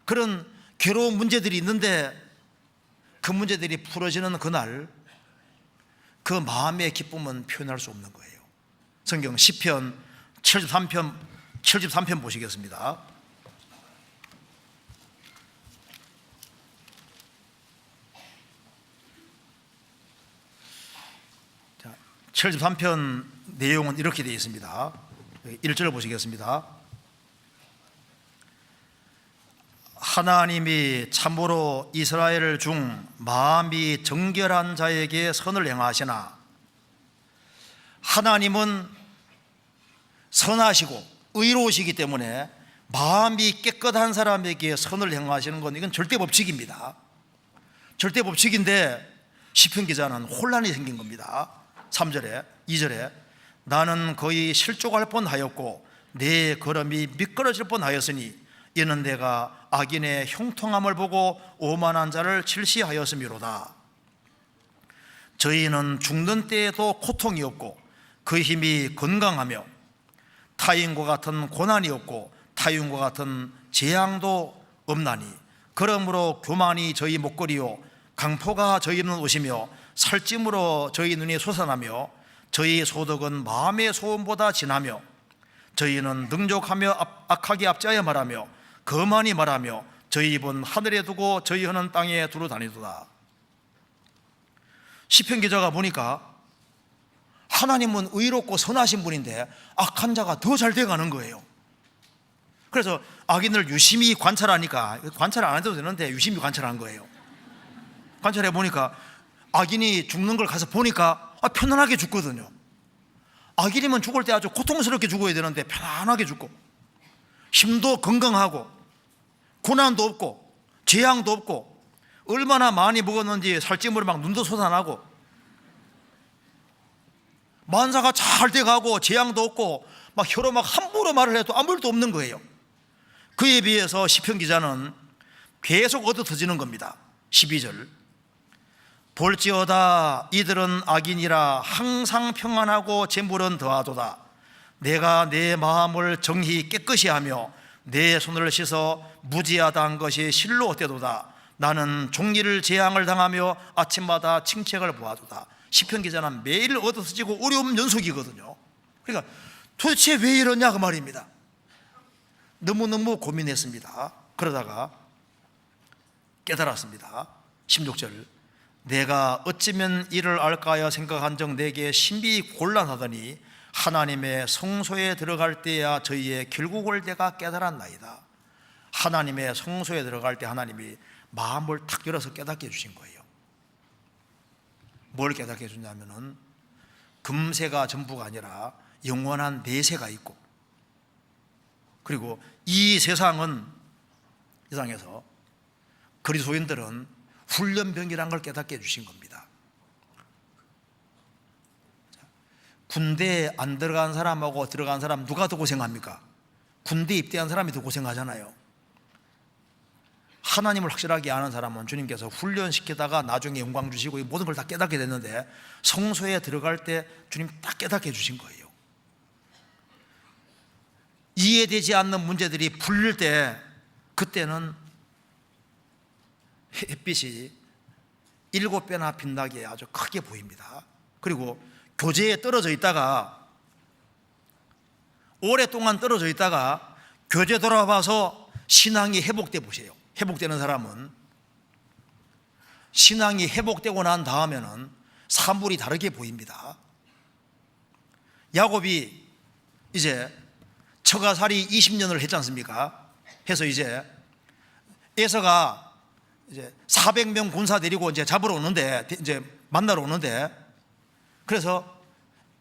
그런 괴로운 문제들이 있는데 그 문제들이 풀어지는 그날 그 마음의 기쁨은 표현할 수 없는 거예요. 성경 시편 73편 보시겠습니다. 자, 73편 내용은 이렇게 되어 있습니다. 1절 보시겠습니다. 하나님이 참으로 이스라엘 중 마음이 정결한 자에게 선을 행하시나, 하나님은 선하시고 의로우시기 때문에 마음이 깨끗한 사람에게 선을 행하시는 건 이건 절대 법칙입니다. 절대 법칙인데 시편 기자는 혼란이 생긴 겁니다. 3절에 2절에 나는 거의 실족할 뻔하였고 내 걸음이 미끄러질 뻔하였으니 이는 내가 악인의 형통함을 보고 오만한 자를 질시하였음이로다. 저희는 죽는 때에도 고통이 없고 그 힘이 건강하며 타인과 같은 고난이 없고 타인과 같은 재앙도 없나니, 그러므로 교만이 저희 목걸이요 강포가 저희 눈 옷이며 살찜으로 저희 눈이 솟아나며 저희 소득은 마음의 소음보다 진하며 저희는 능욕하며 악하게 압제하여 말하며 거만히 말하며 저희 입은 하늘에 두고 저희 혀는 땅에 두루 다니도다. 시편 기자가 보니까 하나님은 의롭고 선하신 분인데 악한 자가 더 잘 돼가는 거예요. 그래서 악인을 유심히 관찰하니까, 관찰 안 해도 되는데 유심히 관찰한 거예요. 관찰해 보니까 악인이 죽는 걸 가서 보니까 편안하게 죽거든요. 악인이면 죽을 때 아주 고통스럽게 죽어야 되는데 편안하게 죽고, 힘도 건강하고 고난도 없고 재앙도 없고, 얼마나 많이 먹었는지 살찜으로 막 눈도 솟아나고 만사가 잘 돼가고 재앙도 없고 막 혀로 막 함부로 말을 해도 아무 일도 없는 거예요. 그에 비해서 시편 기자는 계속 얻어 터지는 겁니다. 12절 볼지어다 이들은 악인이라 항상 평안하고 재물은 더하도다. 내가 내 마음을 정히 깨끗이 하며 내 손을 씻어 무지하다 한 것이 실로 헛되도다. 나는 종리를 재앙을 당하며 아침마다 칭책을 보아도다. 시편 기자는 매일 얻어서지고 어려움 연속이거든요. 그러니까 도대체 왜 이러냐 그 말입니다. 너무너무 고민했습니다. 그러다가 깨달았습니다. 16절 내가 어찌면 이를 알까 하여 생각한 적 내게 신비 곤란하더니 하나님의 성소에 들어갈 때야 저희의 결국을 내가 깨달았나이다. 하나님의 성소에 들어갈 때 하나님이 마음을 탁 열어서 깨닫게 해주신 거예요. 뭘 깨닫게 해주냐면은 금세가 전부가 아니라 영원한 내세가 있고, 그리고 이 세상에서 그리스도인들은 훈련병이라는 걸 깨닫게 해주신 겁니다. 군대에 안 들어간 사람하고 들어간 사람 누가 더 고생합니까? 군대 입대한 사람이 더 고생하잖아요. 하나님을 확실하게 아는 사람은 주님께서 훈련시키다가 나중에 영광 주시고 이 모든 걸 다 깨닫게 됐는데, 성소에 들어갈 때 주님 딱 깨닫게 해주신 거예요. 이해되지 않는 문제들이 풀릴 때, 그때는 햇빛이 7배나 빛나게 아주 크게 보입니다. 그리고 교제에 떨어져 있다가, 오랫동안 떨어져 있다가 교제 돌아와서 신앙이 회복돼 보세요. 회복되는 사람은, 신앙이 회복되고 난 다음에는 사물이 다르게 보입니다. 야곱이 이제 처가살이 20년을 했지 않습니까? 해서 이제 에서가 이제 400명 군사 데리고 이제 잡으러 오는데, 이제 만나러 오는데, 그래서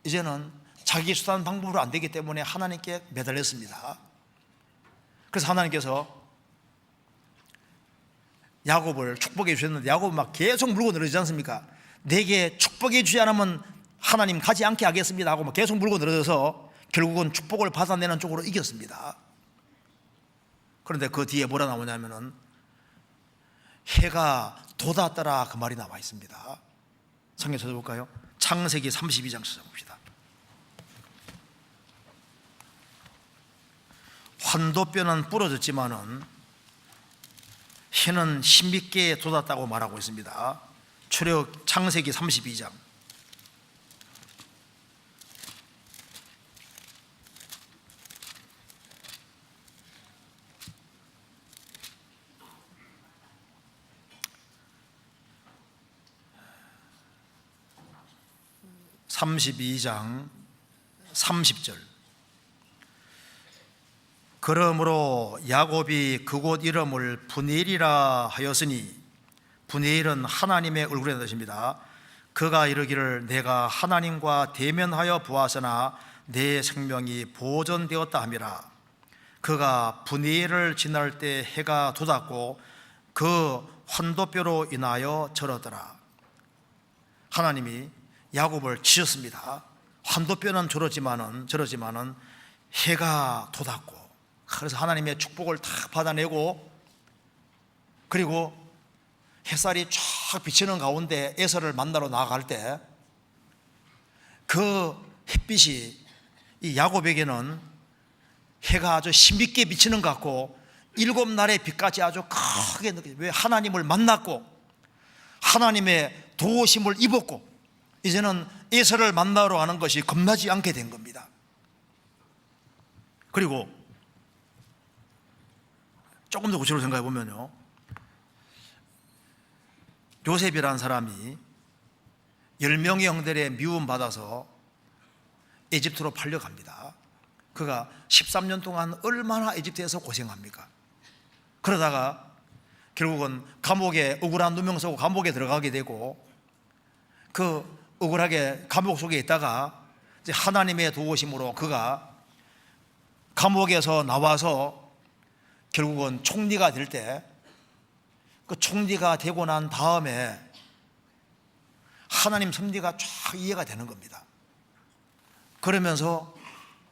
이제는 자기 수단 방법으로 안 되기 때문에 하나님께 매달렸습니다. 그래서 하나님께서 야곱을 축복해 주셨는데, 야곱은 막 계속 물고 늘어지지 않습니까? 내게 축복해 주지 않으면 하나님 가지 않게 하겠습니다 하고 막 계속 물고 늘어져서 결국은 축복을 받아내는 쪽으로 이겼습니다. 그런데 그 뒤에 뭐라 나오냐면은 해가 돋았더라, 그 말이 나와 있습니다. 성경 찾아볼까요? 창세기 32장 찾아봅시다. 환도뼈는 부러졌지만은 해는 힘있게 돋았다고 말하고 있습니다. 출애굽 창세기 32장 32장 30절. 그러므로 야곱이 그곳 이름을 브니엘이라 하였으니, 브니엘은 하나님의 얼굴이라는 뜻입니다. 그가 이르기를 내가 하나님과 대면하여 보았으나 내 생명이 보존되었다 함이라. 그가 브니엘을 지날 때 해가 돋았고 그 환도뼈로 인하여 저러더라. 하나님이 야곱을 치셨습니다. 환도뼈는 저러지만은 해가 돋았고, 그래서 하나님의 축복을 다 받아내고, 그리고 햇살이 쫙 비치는 가운데 에서를 만나러 나아갈 때 그 햇빛이 이 야곱에게는 해가 아주 힘있게 비치는 것 같고 7날의 빛까지 아주 크게 느껴져요. 왜? 하나님을 만났고 하나님의 도우심을 입었고 이제는 에서를 만나러 가는 것이 겁나지 않게 된 겁니다. 그리고 조금 더 구체적으로 생각해 보면요, 요셉이라는 사람이 10명의 형들의 미움받아서 에집트로 팔려갑니다. 그가 13년 동안 얼마나 에집트에서 고생합니까? 그러다가 결국은 감옥에, 억울한 누명 쓰고 감옥에 들어가게 되고, 그 억울하게 감옥 속에 있다가 이제 하나님의 도우심으로 그가 감옥에서 나와서 결국은 총리가 될 때, 그 총리가 되고 난 다음에 하나님 섭리가 쫙 이해가 되는 겁니다. 그러면서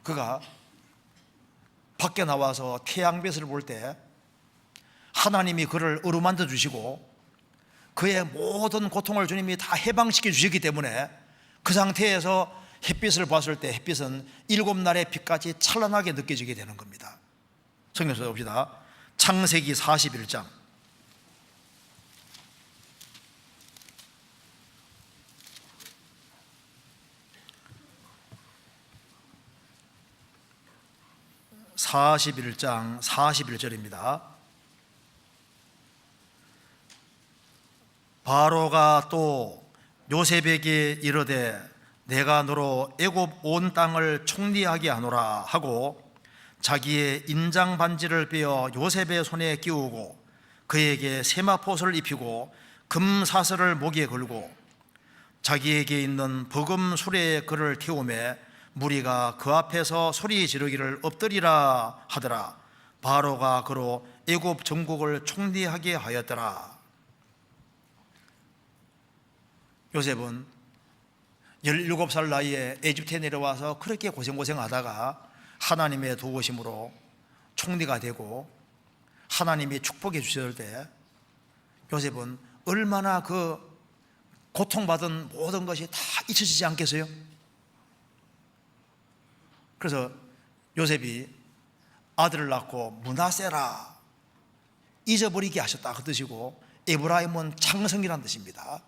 그가 밖에 나와서 태양빛을 볼 때 하나님이 그를 어루만져 주시고 그의 모든 고통을 주님이 다 해방시켜 주셨기 때문에 그 상태에서 햇빛을 봤을 때 햇빛은 7날의 빛까지 찬란하게 느껴지게 되는 겁니다. 성경 찾아봅시다. 창세기 41장 41절입니다. 바로가 또 요셉에게 이르되 내가 너로 애굽 온 땅을 총리하게 하노라 하고 자기의 인장 반지를 빼어 요셉의 손에 끼우고 그에게 세마포를 입히고 금사슬을 목에 걸고 자기에게 있는 버금 수레에 그를 태우매 무리가 그 앞에서 소리 지르기를 엎드리라 하더라. 바로가 그로 애굽 전국을 총리하게 하였더라. 요셉은 17살 나이에 에집트에 내려와서 그렇게 고생하다가 하나님의 도우심으로 총리가 되고 하나님이 축복해 주셨을 때 요셉은 얼마나 그 고통받은 모든 것이 다 잊혀지지 않겠어요? 그래서 요셉이 아들을 낳고 므낫세라 잊어버리게 하셨다 그 뜻이고, 에브라임은 창성이라는 뜻입니다.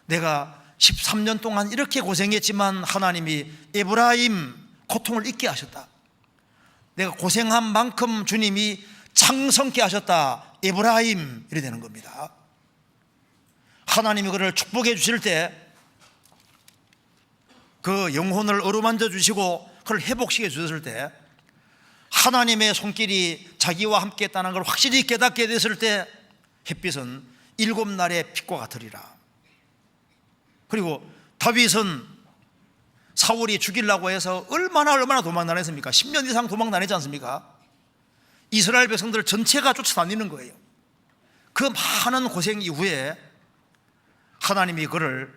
내가 13년 동안 이렇게 고생했지만 하나님이 에브라임 고통을 잊게 하셨다. 내가 고생한 만큼 주님이 창성케 하셨다. 에브라임 이래 되는 겁니다. 하나님이 그를 축복해 주실 때 그 영혼을 어루만져 주시고 그를 회복시켜 주셨을 때 하나님의 손길이 자기와 함께 했다는 걸 확실히 깨닫게 됐을 때 햇빛은 7날의 빛과 같으리라. 그리고 다윗은 사울이 죽이려고 해서 얼마나 도망 다녔습니까? 10년 이상 도망 다녔지 않습니까? 이스라엘 백성들 전체가 쫓아다니는 거예요. 그 많은 고생 이후에 하나님이 그를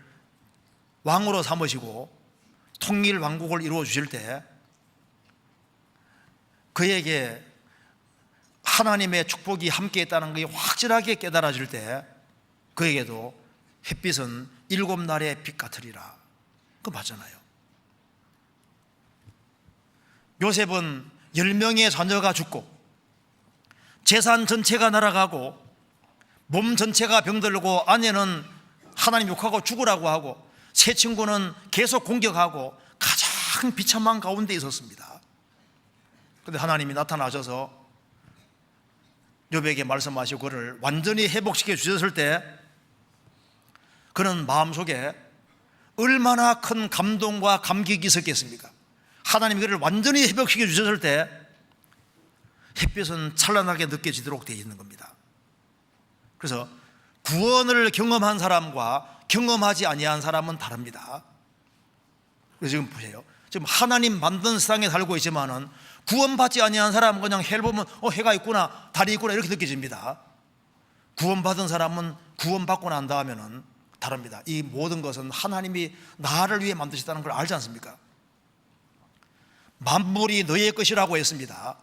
왕으로 삼으시고 통일 왕국을 이루어 주실 때 그에게 하나님의 축복이 함께 있다는 것이 확실하게 깨달아질 때 그에게도 햇빛은 7날의 빛 같으리라. 그거 맞잖아요. 요셉은 10명의 자녀가 죽고 재산 전체가 날아가고 몸 전체가 병들고 아내는 하나님 욕하고 죽으라고 하고 세 친구는 계속 공격하고 가장 비참한 가운데 있었습니다. 그런데 하나님이 나타나셔서 욥에게 말씀하시고 그를 완전히 회복시켜 주셨을 때 그는 마음속에 얼마나 큰 감동과 감격이 있었겠습니까? 하나님이 그를 완전히 회복시켜 주셨을 때 햇빛은 찬란하게 느껴지도록 되어 있는 겁니다. 그래서 구원을 경험한 사람과 경험하지 아니한 사람은 다릅니다. 그래서 지금 보세요. 지금 하나님 만든 세상에 살고 있지만은 구원받지 아니한 사람은 그냥 해를 보면 해가 있구나, 달이 있구나 이렇게 느껴집니다. 구원받은 사람은 구원받고 난 다음에는 다릅니다. 이 모든 것은 하나님이 나를 위해 만드셨다는 걸 알지 않습니까? 만물이 너의 것이라고 했습니다.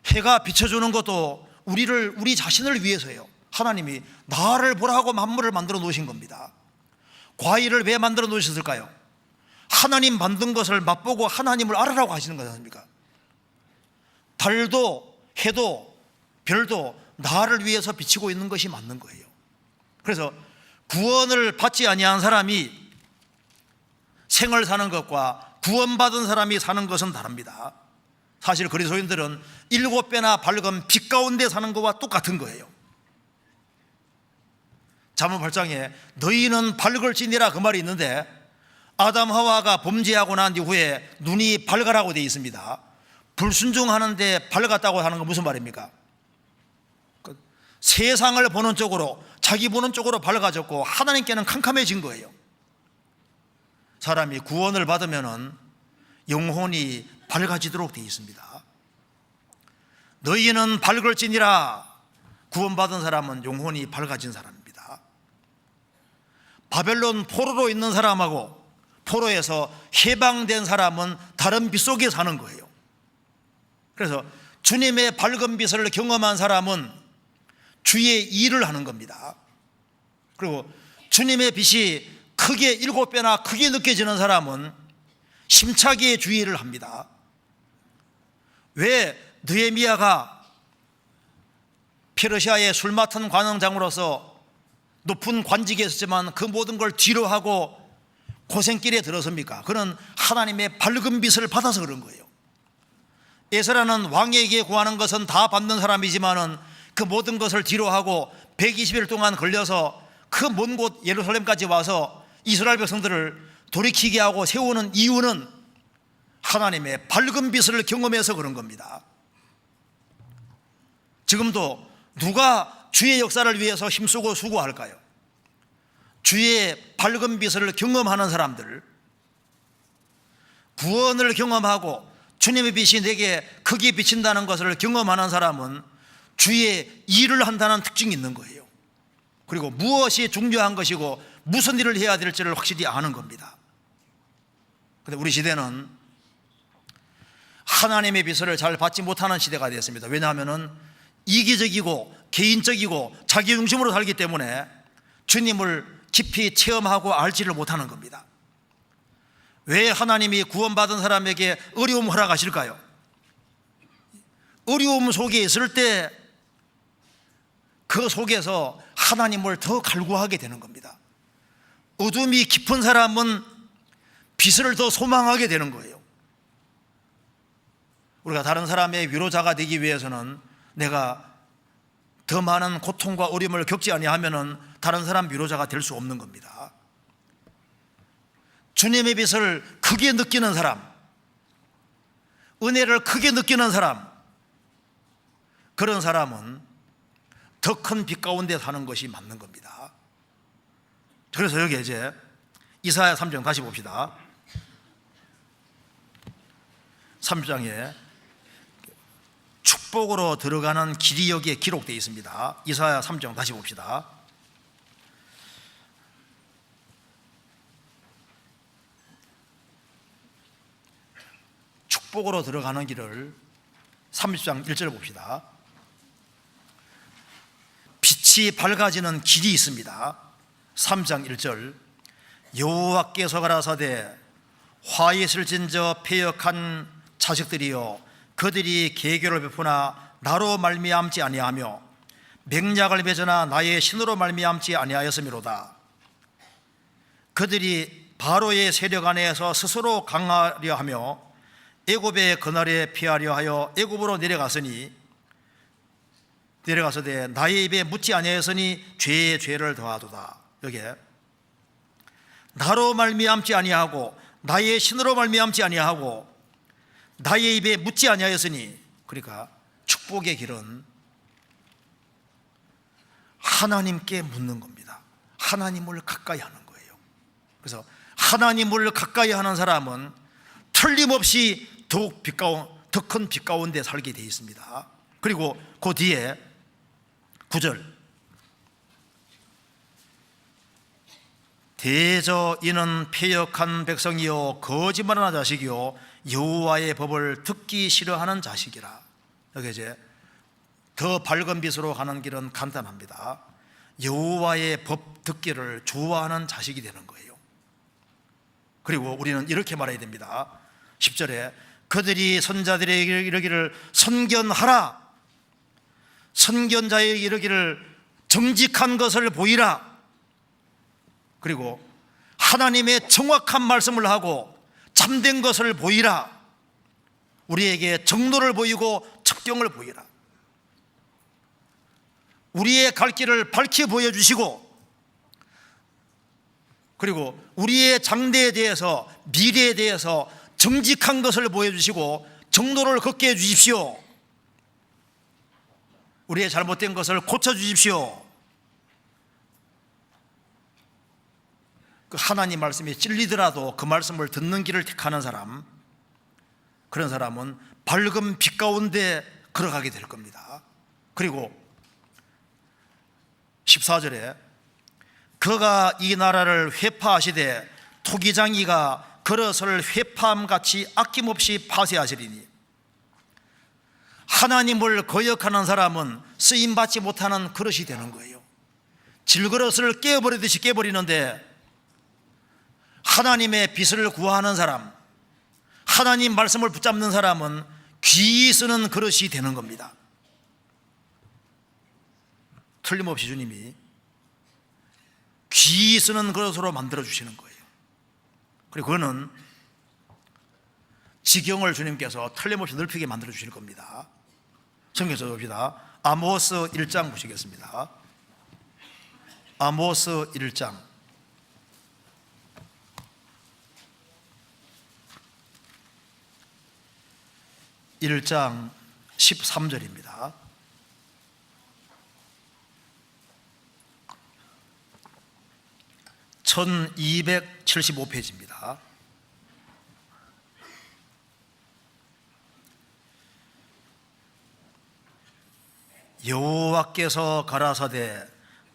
해가 비춰주는 것도 우리 자신을 위해서예요. 하나님이 나를 보라고 만물을 만들어 놓으신 겁니다. 과일을 왜 만들어 놓으셨을까요? 하나님 만든 것을 맛보고 하나님을 알으라고 하시는 거지 않습니까? 달도 해도 별도 나를 위해서 비치고 있는 것이 맞는 거예요. 그래서 구원을 받지 아니한 사람이 생을 사는 것과 구원받은 사람이 사는 것은 다릅니다. 사실 그리스도인들은 7배나 밝은 빛 가운데 사는 것과 똑같은 거예요. 잠언 8장에 너희는 밝을지니라 그 말이 있는데 아담 하와가 범죄하고 난 이후에 눈이 밝으라고 되어 있습니다. 불순종하는데 밝았다고 하는 건 무슨 말입니까? 세상을 보는 쪽으로, 자기 보는 쪽으로 밝아졌고 하나님께는 캄캄해진 거예요. 사람이 구원을 받으면 영혼이 밝아지도록 되어 있습니다. 너희는 밝을지니라, 구원받은 사람은 영혼이 밝아진 사람입니다. 바벨론 포로로 있는 사람하고 포로에서 해방된 사람은 다른 빛 속에 사는 거예요. 그래서 주님의 밝은 빛을 경험한 사람은 주의 일을 하는 겁니다. 그리고 주님의 빛이 크게 7배나 크게 느껴지는 사람은 심차게 주의 일을 합니다. 왜 느헤미야가 페르시아의 술 맡은 관원장으로서 높은 관직에 있었지만 그 모든 걸 뒤로 하고 고생길에 들어섭니까? 그는 하나님의 밝은 빛을 받아서 그런 거예요. 에스라는 왕에게 구하는 것은 다 받는 사람이지만은 그 모든 것을 뒤로 하고 120일 동안 걸려서 그 먼 곳 예루살렘까지 와서 이스라엘 백성들을 돌이키게 하고 세우는 이유는 하나님의 밝은 빛을 경험해서 그런 겁니다. 지금도 누가 주의 역사를 위해서 힘쓰고 수고할까요? 주의 밝은 빛을 경험하는 사람들, 구원을 경험하고 주님의 빛이 내게 크게 비친다는 것을 경험하는 사람은 주의 일을 한다는 특징이 있는 거예요. 그리고 무엇이 중요한 것이고 무슨 일을 해야 될지를 확실히 아는 겁니다. 그런데 우리 시대는 하나님의 빛을 잘 받지 못하는 시대가 되었습니다. 왜냐하면 이기적이고 개인적이고 자기 중심으로 살기 때문에 주님을 깊이 체험하고 알지를 못하는 겁니다. 왜 하나님이 구원받은 사람에게 어려움을 허락하실까요? 어려움 속에 있을 때 그 속에서 하나님을 더 갈구하게 되는 겁니다. 어둠이 깊은 사람은 빛을 더 소망하게 되는 거예요. 우리가 다른 사람의 위로자가 되기 위해서는 내가 더 많은 고통과 어려움을 겪지 아니하면은 다른 사람 위로자가 될 수 없는 겁니다. 주님의 빛을 크게 느끼는 사람, 은혜를 크게 느끼는 사람, 그런 사람은 더 큰 빛 가운데 사는 것이 맞는 겁니다. 그래서 여기 이제 이사야 3장 다시 봅시다. 3장에 축복으로 들어가는 길이 여기에 기록되어 있습니다. 이사야 3장 다시 봅시다. 축복으로 들어가는 길을 30장 1절 봅시다. 빛이 밝아지는 길이 있습니다. 3장 1절 여호와께서 가라사대 화에 슬진 저 패역한 자식들이여 그들이 계교를 베푸나 나로 말미암지 아니하며 맹약을 맺으나 나의 신으로 말미암지 아니하였음이로다. 그들이 바로의 세력 안에서 스스로 강하려 하며 애굽의 그날에 피하려 하여 애굽으로 내려가서되 나의 입에 묻지 아니하였으니 죄에 죄를 더하도다. 여기에 나로 말미암지 아니하고 나의 신으로 말미암지 아니하고 나의 입에 묻지 아니하였으니, 그러니까 축복의 길은 하나님께 묻는 겁니다. 하나님을 가까이 하는 거예요. 그래서 하나님을 가까이 하는 사람은 틀림없이 더 큰 빛 가운데 살게 되어 있습니다. 그리고 그 뒤에 9절 대저 이는 패역한 백성이요 거짓말하는 자식이요 여호와의 법을 듣기 싫어하는 자식이라. 여기 이제 더 밝은 빛으로 가는 길은 간단합니다. 여호와의 법 듣기를 좋아하는 자식이 되는 거예요. 그리고 우리는 이렇게 말해야 됩니다. 10절에 그들이 선자들에게 이르기를 선견하라, 선견자에게 이르기를 정직한 것을 보이라. 그리고 하나님의 정확한 말씀을 하고 참된 것을 보이라. 우리에게 정도를 보이고 척경을 보이라. 우리의 갈 길을 밝히 보여주시고, 그리고 우리의 장래에 대해서, 미래에 대해서 정직한 것을 보여주시고 정도를 걷게 해주십시오. 우리의 잘못된 것을 고쳐주십시오. 그 하나님 말씀이 찔리더라도 그 말씀을 듣는 길을 택하는 사람, 그런 사람은 밝은 빛 가운데 걸어가게 될 겁니다. 그리고 14절에 그가 이 나라를 회파하시되 토기장이가 그릇을 회파함같이 아낌없이 파쇄하시리니. 하나님을 거역하는 사람은 쓰임받지 못하는 그릇이 되는 거예요. 질그릇을 깨버리듯이 깨버리는데, 하나님의 빛을 구하는 사람, 하나님 말씀을 붙잡는 사람은 귀히 쓰는 그릇이 되는 겁니다. 틀림없이 주님이 귀히 쓰는 그릇으로 만들어주시는 거예요. 그리고 그거는 지경을 주님께서 틀림없이 넓히게 만들어주실 겁니다. 성경 써봅시다. 아모스 1장 보시겠습니다. 아모스 1장 1장 13절입니다. 1275페이지입니다. 여호와께서 가라사대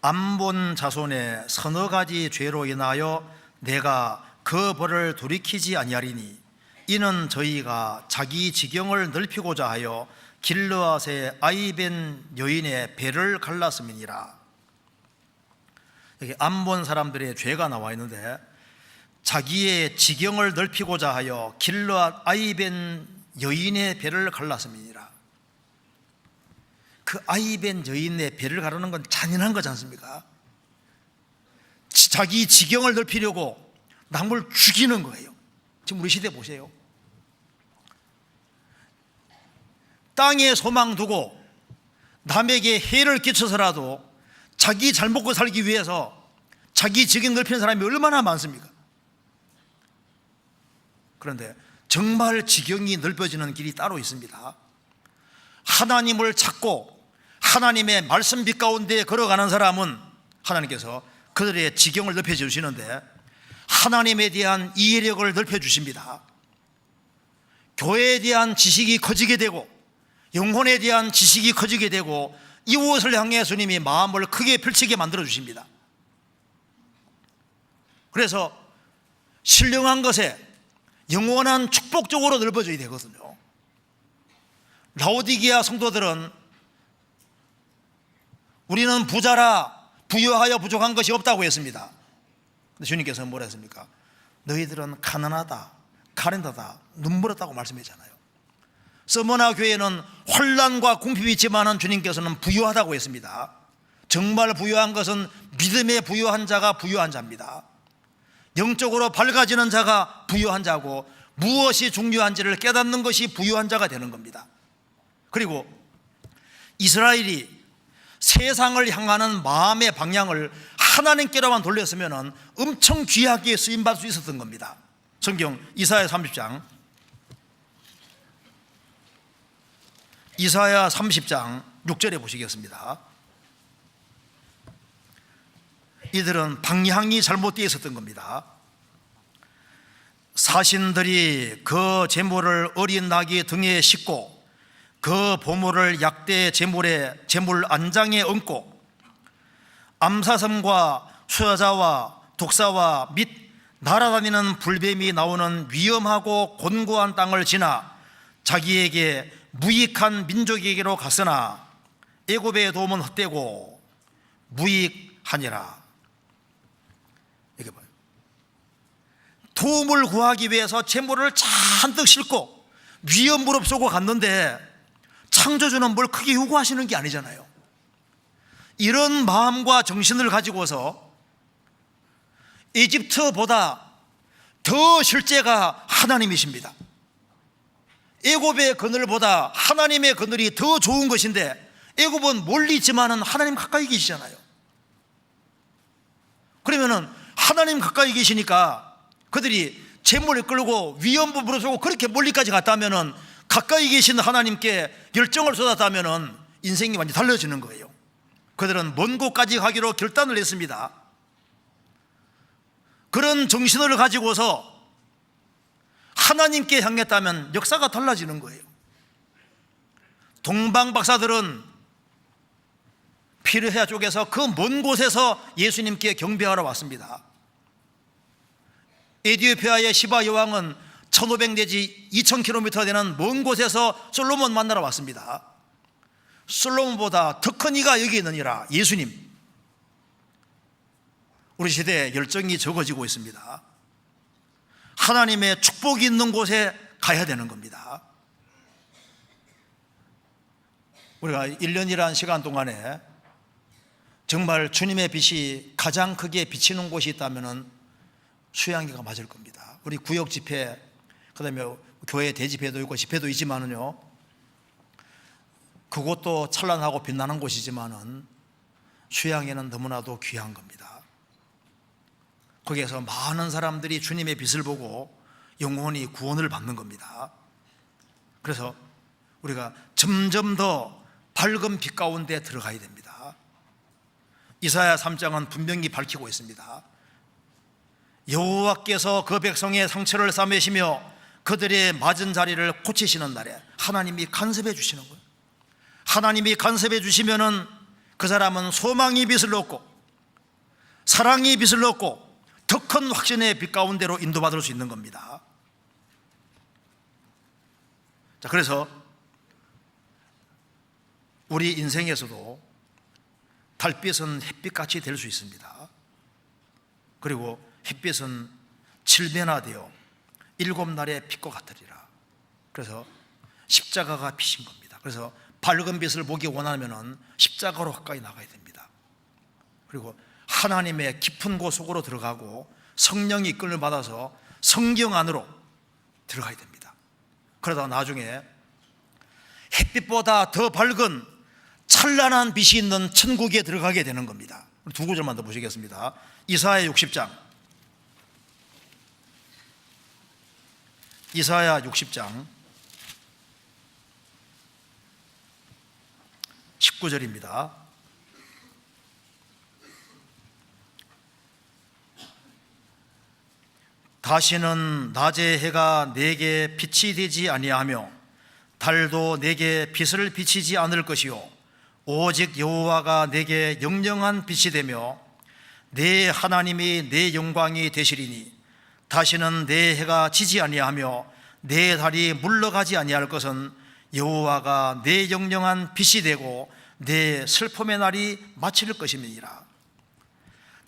암본 자손의 서너 가지 죄로 인하여 내가 그 벌을 돌이키지 아니하리니 이는 저희가 자기 지경을 넓히고자 하여 길르앗의 아이벤 여인의 배를 갈랐음이니라. 여기 암본 사람들의 죄가 나와 있는데, 자기의 지경을 넓히고자 하여 길르앗 아이벤 여인의 배를 갈랐음이니라. 그 아이벤 여인의 배를 가르는 건 잔인한 거지 않습니까? 자기 지경을 넓히려고 남을 죽이는 거예요. 지금 우리 시대 보세요. 땅에 소망 두고 남에게 해를 끼쳐서라도 자기 잘 먹고 살기 위해서 자기 지경 넓히는 사람이 얼마나 많습니까? 그런데 정말 지경이 넓어지는 길이 따로 있습니다. 하나님을 찾고 하나님의 말씀 빛 가운데 걸어가는 사람은 하나님께서 그들의 지경을 넓혀 주시는데, 하나님에 대한 이해력을 넓혀 주십니다. 교회에 대한 지식이 커지게 되고 영혼에 대한 지식이 커지게 되고 이웃을 향해 주님이 마음을 크게 펼치게 만들어 주십니다. 그래서 신령한 것에 영원한 축복적으로 넓어져야 되거든요. 라오디게아 성도들은 우리는 부자라 부유하여 부족한 것이 없다고 했습니다. 근데 주님께서는 뭐라 했습니까? 너희들은 가난하다, 가련하다, 눈물었다고 말씀했잖아요. 서머나 교회는 혼란과 궁핍이 있지만 주님께서는 부유하다고 했습니다. 정말 부유한 것은 믿음에 부유한 자가 부유한 자입니다. 영적으로 밝아지는 자가 부유한 자고, 무엇이 중요한지를 깨닫는 것이 부유한 자가 되는 겁니다. 그리고 이스라엘이 세상을 향하는 마음의 방향을 하나님께로만 돌렸으면 엄청 귀하게 쓰임받을 수 있었던 겁니다. 성경 이사야 30장, 이사야 30장 6절에 보시겠습니다. 이들은 방향이 잘못되어 있었던 겁니다. 사신들이 그 제물을 어린 나귀 등에 싣고 그 보물을 약대 제물 안장에 얹고 암사슴과 수여자와 독사와 및 날아다니는 불뱀이 나오는 위험하고 곤고한 땅을 지나 자기에게 무익한 민족에게로 갔으나 애굽의 도움은 헛되고 무익하니라. 이게 뭐예요? 도움을 구하기 위해서 제물을 잔뜩 싣고 위험 무릅쓰고 갔는데 창조주는 뭘 크게 요구하시는 게 아니잖아요. 이런 마음과 정신을 가지고서 이집트보다 더 실제가 하나님이십니다. 애굽의 그늘보다 하나님의 그늘이 더 좋은 것인데, 애굽은 멀리 있지만은 하나님 가까이 계시잖아요. 그러면은 하나님 가까이 계시니까 그들이 재물을 끌고 위험부 무릅쓰고 그렇게 멀리까지 갔다면은, 가까이 계신 하나님께 열정을 쏟았다면은 인생이 완전히 달라지는 거예요. 그들은 먼 곳까지 가기로 결단을 했습니다. 그런 정신을 가지고서 하나님께 향했다면 역사가 달라지는 거예요. 동방 박사들은 피르헤아 쪽에서 그 먼 곳에서 예수님께 경배하러 왔습니다. 에티오피아의 시바 여왕은 1500 내지 2000km 되는 먼 곳에서 솔로몬 만나러 왔습니다. 솔로몬보다 더 큰 이가 여기 있느니라, 예수님. 우리 시대에 열정이 적어지고 있습니다. 하나님의 축복이 있는 곳에 가야 되는 겁니다. 우리가 1년이라는 시간 동안에 정말 주님의 빛이 가장 크게 비치는 곳이 있다면 수양회가 맞을 겁니다. 우리 구역 집회, 그 다음에 교회 대집회도 있고 집회도 있지만은요, 그것도 찬란하고 빛나는 곳이지만은 수양회는 너무나도 귀한 겁니다. 거기에서 많은 사람들이 주님의 빛을 보고 영혼이 구원을 받는 겁니다. 그래서 우리가 점점 더 밝은 빛 가운데 들어가야 됩니다. 이사야 3장은 분명히 밝히고 있습니다. 여호와께서 그 백성의 상처를 싸매시며 그들의 맞은 자리를 고치시는 날에 하나님이 간섭해 주시는 거예요. 하나님이 간섭해 주시면은 그 사람은 소망의 빛을 얻고 사랑의 빛을 얻고 더 큰 확신의 빛 가운데로 인도받을 수 있는 겁니다. 자, 그래서 우리 인생에서도 달빛은 햇빛같이 될 수 있습니다. 그리고 햇빛은 칠면화되어 7날의 빛과 같으리라. 그래서 십자가가 빛인 겁니다. 그래서 밝은 빛을 보기 원하면 십자가로 가까이 나가야 됩니다. 그리고 하나님의 깊은 곳 속으로 들어가고 성령의 이끌림을 받아서 성경 안으로 들어가야 됩니다. 그러다 나중에 햇빛보다 더 밝은 찬란한 빛이 있는 천국에 들어가게 되는 겁니다. 두 구절만 더 보시겠습니다. 이사야 60장 19절입니다. 다시는 낮의 해가 내게 빛이 되지 아니하며 달도 내게 빛을 비치지 않을 것이요 오직 여호와가 내게 영영한 빛이 되며 내 하나님이 내 영광이 되시리니 다시는 내 해가 지지 아니하며 내 달이 물러가지 아니할 것은 여호와가 내 영영한 빛이 되고 내 슬픔의 날이 마칠 것임이니라.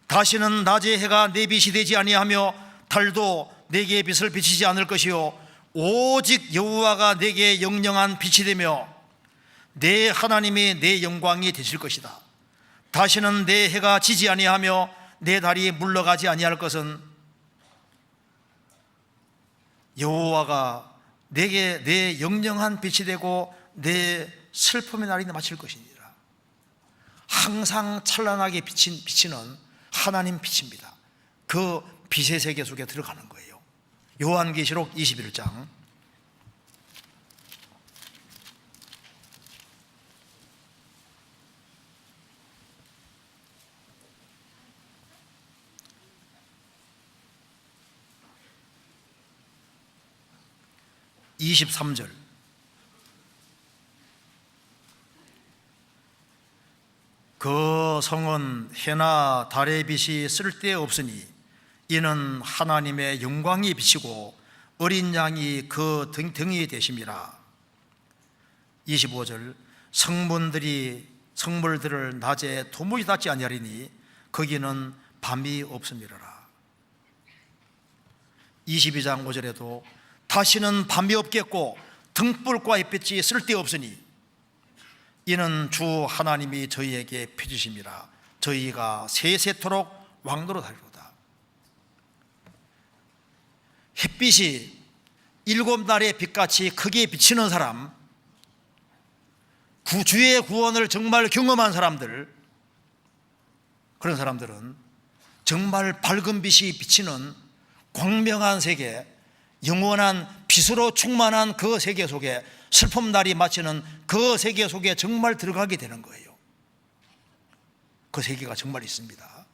다시는 낮의 해가 내 빛이 되지 아니하며 달도 내게 빛을 비치지 않을 것이요 오직 여호와가 내게 영영한 빛이 되며 내 하나님이 내 영광이 되실 것이다. 다시는 내 해가 지지 아니하며 내 달이 물러가지 아니할 것은 여호와가 내게 내 영영한 빛이 되고 내 슬픔의 날이 마칠 것이니라. 항상 찬란하게 비치는 하나님 빛입니다. 그 빛의 세계 속에 들어가는 거예요. 요한계시록 21장 23절 그 성은 해나 달의 빛이 쓸데없으니 이는 하나님의 영광이 비치고 어린 양이 그 등이 되심이라. 25절 성물들을 낮에 도무지 닿지 아니하리니 거기는 밤이 없음이라. 22장 5절에도 다시는 밤이 없겠고 등불과 햇빛이 쓸데없으니 이는 주 하나님이 저희에게 펴주심이라. 저희가 세세토록 왕노로 다리로다. 햇빛이 7날의 빛같이 크게 비치는 사람, 주의 구원을 정말 경험한 사람들, 그런 사람들은 정말 밝은 빛이 비치는 광명한 세계, 영원한 빛으로 충만한 그 세계 속에, 슬픔날이 마치는 그 세계 속에 정말 들어가게 되는 거예요. 그 세계가 정말 있습니다.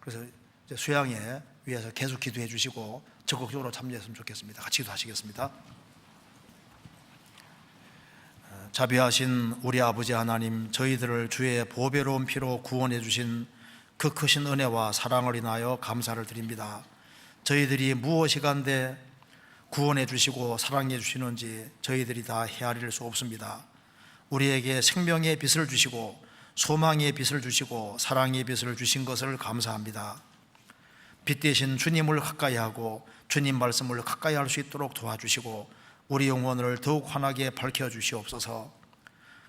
그래서 이제 수양회 위해서 계속 기도해 주시고 적극적으로 참여했으면 좋겠습니다. 같이 기도하시겠습니다. 자비하신 우리 아버지 하나님, 저희들을 주의 보배로운 피로 구원해 주신 그 크신 은혜와 사랑을 인하여 감사를 드립니다. 저희들이 무엇이 간데 구원해 주시고 사랑해 주시는지 저희들이 다 헤아릴 수 없습니다. 우리에게 생명의 빛을 주시고 소망의 빛을 주시고 사랑의 빛을 주신 것을 감사합니다. 빛 대신 주님을 가까이 하고 주님 말씀을 가까이 할 수 있도록 도와주시고 우리 영혼을 더욱 환하게 밝혀주시옵소서.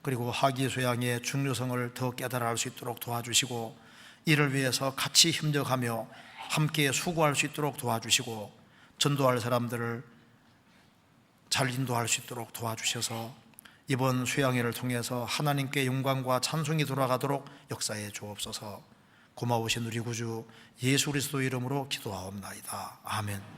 그리고 하기소양의 중요성을 더 깨달아 알 수 있도록 도와주시고 이를 위해서 같이 협력하며 함께 수고할 수 있도록 도와주시고 전도할 사람들을 잘 인도할 수 있도록 도와주셔서 이번 수양회를 통해서 하나님께 영광과 찬송이 돌아가도록 역사해 주옵소서. 고마우신 우리 구주 예수 그리스도 이름으로 기도하옵나이다. 아멘.